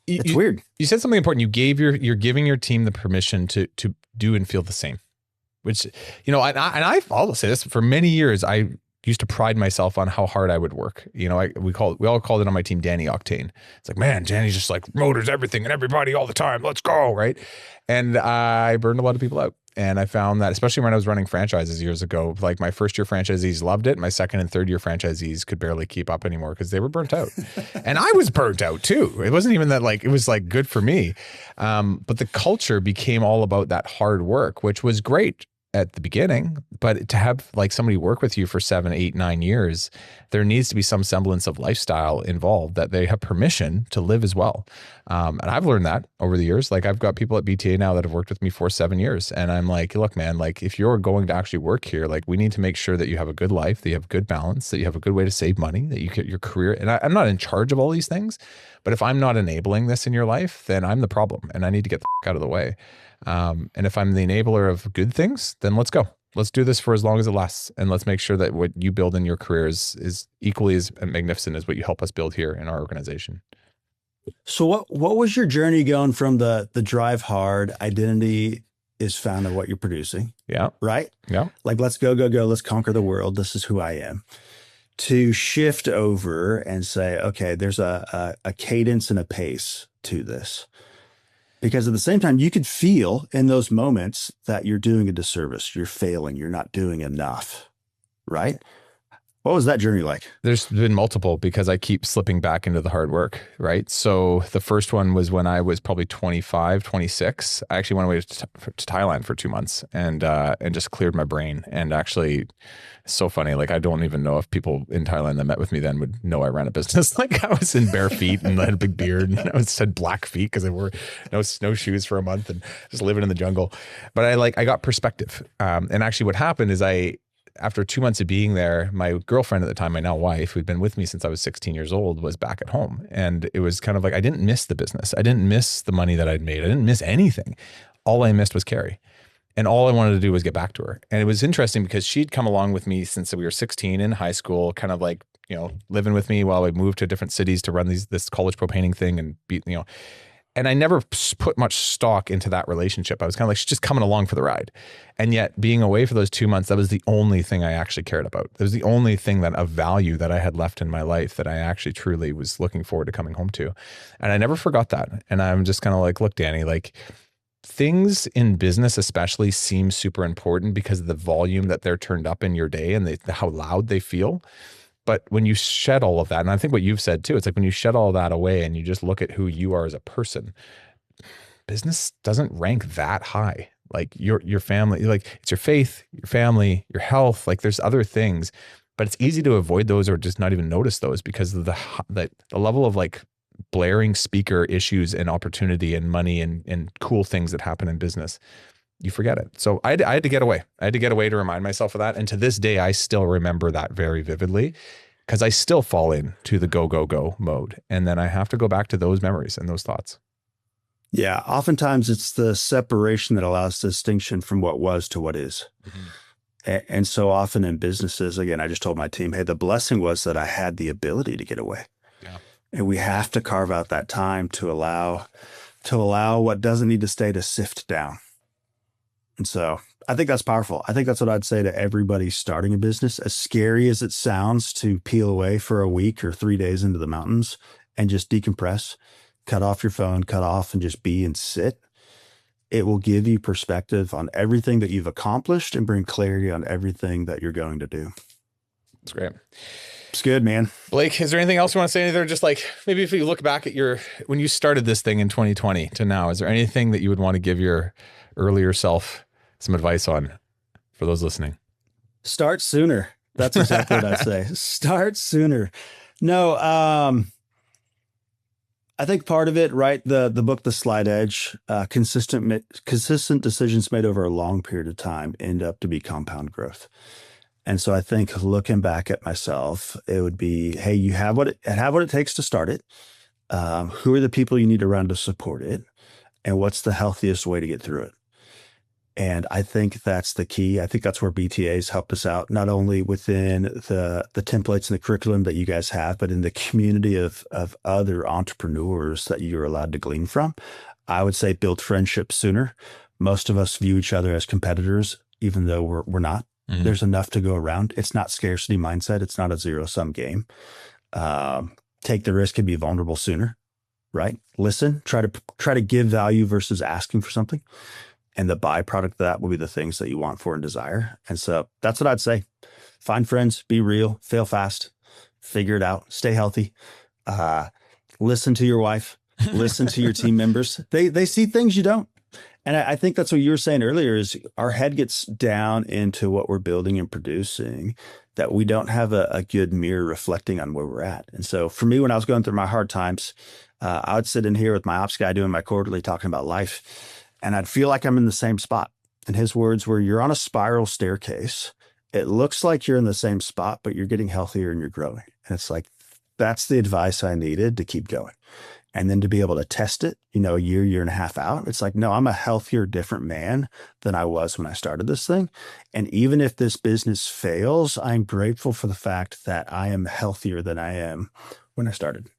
It's weird. You said something important. You're giving your team the permission to do and feel the same, which, I'll say this, for many years, I used to pride myself on how hard I would work. We all called it on my team Danny Octane. It's like, man, Danny's just like motors everything and everybody all the time. Let's go. Right. And I burned a lot of people out. And I found that, especially when I was running franchises years ago, like my first year franchisees loved it. My second and third year franchisees could barely keep up anymore because they were burnt out. And I was burnt out too. It wasn't even that it was good for me. But the culture became all about that hard work, which was great at the beginning, but to have somebody work with you for 7, 8, 9 years, there needs to be some semblance of lifestyle involved that they have permission to live as well. And I've learned that over the years. I've got people at BTA now that have worked with me for 7 years. And I'm like, look, man, if you're going to actually work here, we need to make sure that you have a good life, that you have good balance, that you have a good way to save money, that you get your career. And I'm not in charge of all these things, but if I'm not enabling this in your life, then I'm the problem and I need to get the out of the way. And if I'm the enabler of good things, then let's go. Let's do this for as long as it lasts. And let's make sure that what you build in your career is equally as magnificent as what you help us build here in our organization. So what was your journey going from the drive hard identity is found in what you're producing? Yeah. Right? Yeah. Let's go. Let's conquer the world. This is who I am. To shift over and say, okay, there's a cadence and a pace to this. Because at the same time, you could feel in those moments that you're doing a disservice, you're failing, you're not doing enough, right? What was that journey like? There's been multiple because I keep slipping back into the hard work, right? So the first one was when I was probably 25, 26. I actually went away to Thailand for 2 months and just cleared my brain. And actually, it's so funny. I don't even know if people in Thailand that met with me then would know I ran a business. I was in bare feet and I had a big beard and I had black feet because I wore no snowshoes for a month and just living in the jungle. But I got perspective. And actually what happened is after 2 months of being there, my girlfriend at the time, my now wife, who'd been with me since I was 16 years old, was back at home. And it was kind of I didn't miss the business. I didn't miss the money that I'd made. I didn't miss anything. All I missed was Carrie. And all I wanted to do was get back to her. And it was interesting because she'd come along with me since we were 16 in high school, kind of living with me while I moved to different cities to run this college propaning thing and and I never put much stock into that relationship. I was kind of she's just coming along for the ride. And yet being away for those 2 months, that was the only thing I actually cared about. It was the only thing of value that I had left in my life that I actually truly was looking forward to coming home to. And I never forgot that. And I'm just kind of look, Danny, things in business especially seem super important because of the volume that they're turned up in your day and how loud they feel. But when you shed all of that, and I think what you've said too, it's when you shed all that away and you just look at who you are as a person, business doesn't rank that high. Your family, it's your faith, your family, your health, there's other things, but it's easy to avoid those or just not even notice those because of the level of blaring speaker issues and opportunity and money and cool things that happen in business. You forget it. So I had to get away. I had to get away to remind myself of that. And to this day, I still remember that very vividly because I still fall into the go mode. And then I have to go back to those memories and those thoughts. Yeah. Oftentimes it's the separation that allows distinction from what was to what is. Mm-hmm. And so often in businesses, again, I just told my team, hey, the blessing was that I had the ability to get away. Yeah. And we have to carve out that time to allow what doesn't need to stay to sift down. And so I think that's powerful. I think that's what I'd say to everybody starting a business. As scary as it sounds to peel away for a week or 3 days into the mountains and just decompress, cut off your phone, cut off and just be and sit. It will give you perspective on everything that you've accomplished and bring clarity on everything that you're going to do. That's great. It's good, man. Blake, is there anything else you want to say? Either just maybe if you look back at when you started this thing in 2020 to now, is there anything that you would want to give your earlier self some advice on for those listening? Start sooner. That's exactly what I'd say. Start sooner. No, I think part of it, right? The book, The Slight Edge, consistent decisions made over a long period of time end up to be compound growth. And so I think looking back at myself, it would be, hey, you have what it takes to start it. Who are the people you need around to support it? And what's the healthiest way to get through it? And I think that's the key. I think that's where BTA's helped us out, not only within the templates and the curriculum that you guys have, but in the community of other entrepreneurs that you're allowed to glean from. I would say build friendships sooner. Most of us view each other as competitors, even though we're not. Mm-hmm. There's enough to go around. It's not scarcity mindset. It's not a zero-sum game. Take the risk and be vulnerable sooner, right? Listen, try to give value versus asking for something. And the byproduct of that will be the things that you want for and desire. And so that's what I'd say. Find friends, be real, fail fast, figure it out, stay healthy. Listen to your wife, listen to your team members. They see things you don't. And I think that's what you were saying earlier is our head gets down into what we're building and producing, that we don't have a good mirror reflecting on where we're at. And so for me, when I was going through my hard times, I would sit in here with my ops guy doing my quarterly talking about life. And I'd feel like I'm in the same spot. And his words were, you're on a spiral staircase. It looks like you're in the same spot, but you're getting healthier and you're growing. And it's like, that's the advice I needed to keep going. And then to be able to test it, a year and a half out, it's like, no, I'm a healthier, different man than I was when I started this thing. And even if this business fails, I'm grateful for the fact that I am healthier than I am when I started.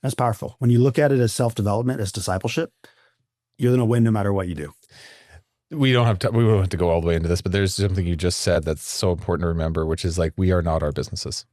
That's powerful. When you look at it as self-development, as discipleship, you're going to win no matter what you do. We won't have to go all the way into this, but there's something you just said that's so important to remember, which is like, we are not our businesses.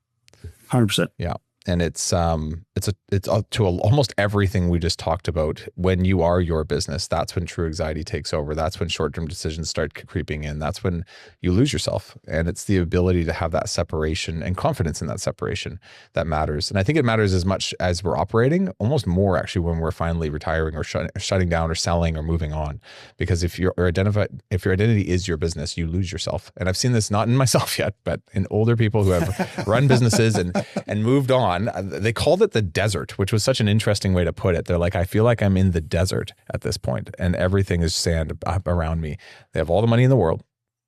100%. Yeah. And it's to almost everything we just talked about. When you are your business, that's when true anxiety takes over. That's when short-term decisions start creeping in. That's when you lose yourself. And it's the ability to have that separation and confidence in that separation that matters. And I think it matters as much as we're operating, almost more actually when we're finally retiring or shutting down or selling or moving on. Because if your identity is your business, you lose yourself. And I've seen this not in myself yet, but in older people who have run businesses and moved on. They called it the desert, which was such an interesting way to put it. They're like, I feel like I'm in the desert at this point and everything is sand up around me. They have all the money in the world,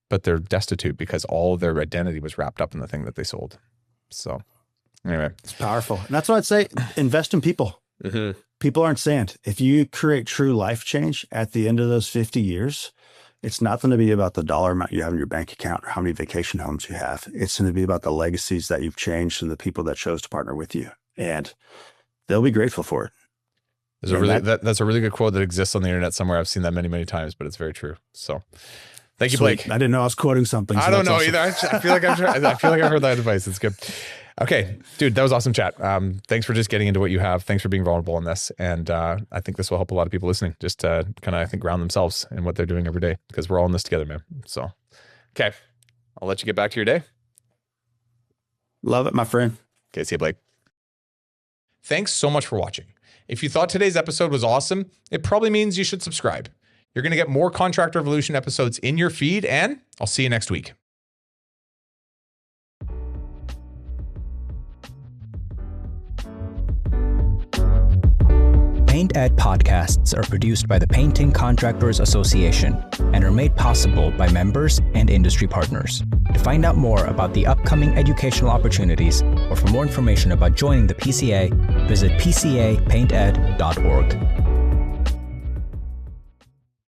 but they're destitute because all of their identity was wrapped up in the thing that they sold. So anyway. It's powerful. And that's what I'd say. Invest in people. Mm-hmm. People aren't sand. If you create true life change at the end of those 50 years, it's not going to be about the dollar amount you have in your bank account or how many vacation homes you have. It's going to be about the legacies that you've changed and the people that chose to partner with you. And they'll be grateful for it. That's a really good quote that exists on the internet somewhere. I've seen that many, many times, but it's very true. So thank you, Blake. I didn't know I was quoting something. So I don't know either. I feel like I've heard that advice. It's good. Okay, dude, that was awesome chat. Thanks for just getting into what you have. Thanks for being vulnerable on this. And I think this will help a lot of people listening just to kind of, I think, ground themselves in what they're doing every day because we're all in this together, man. So, okay, I'll let you get back to your day. Love it, my friend. Okay, see you, Blake. Thanks so much for watching. If you thought today's episode was awesome, it probably means you should subscribe. You're going to get more Contractor Revolution episodes in your feed, and I'll see you next week. Paint Ed podcasts are produced by the Painting Contractors Association and are made possible by members and industry partners. To find out more about the upcoming educational opportunities or for more information about joining the PCA, visit pcapainted.org.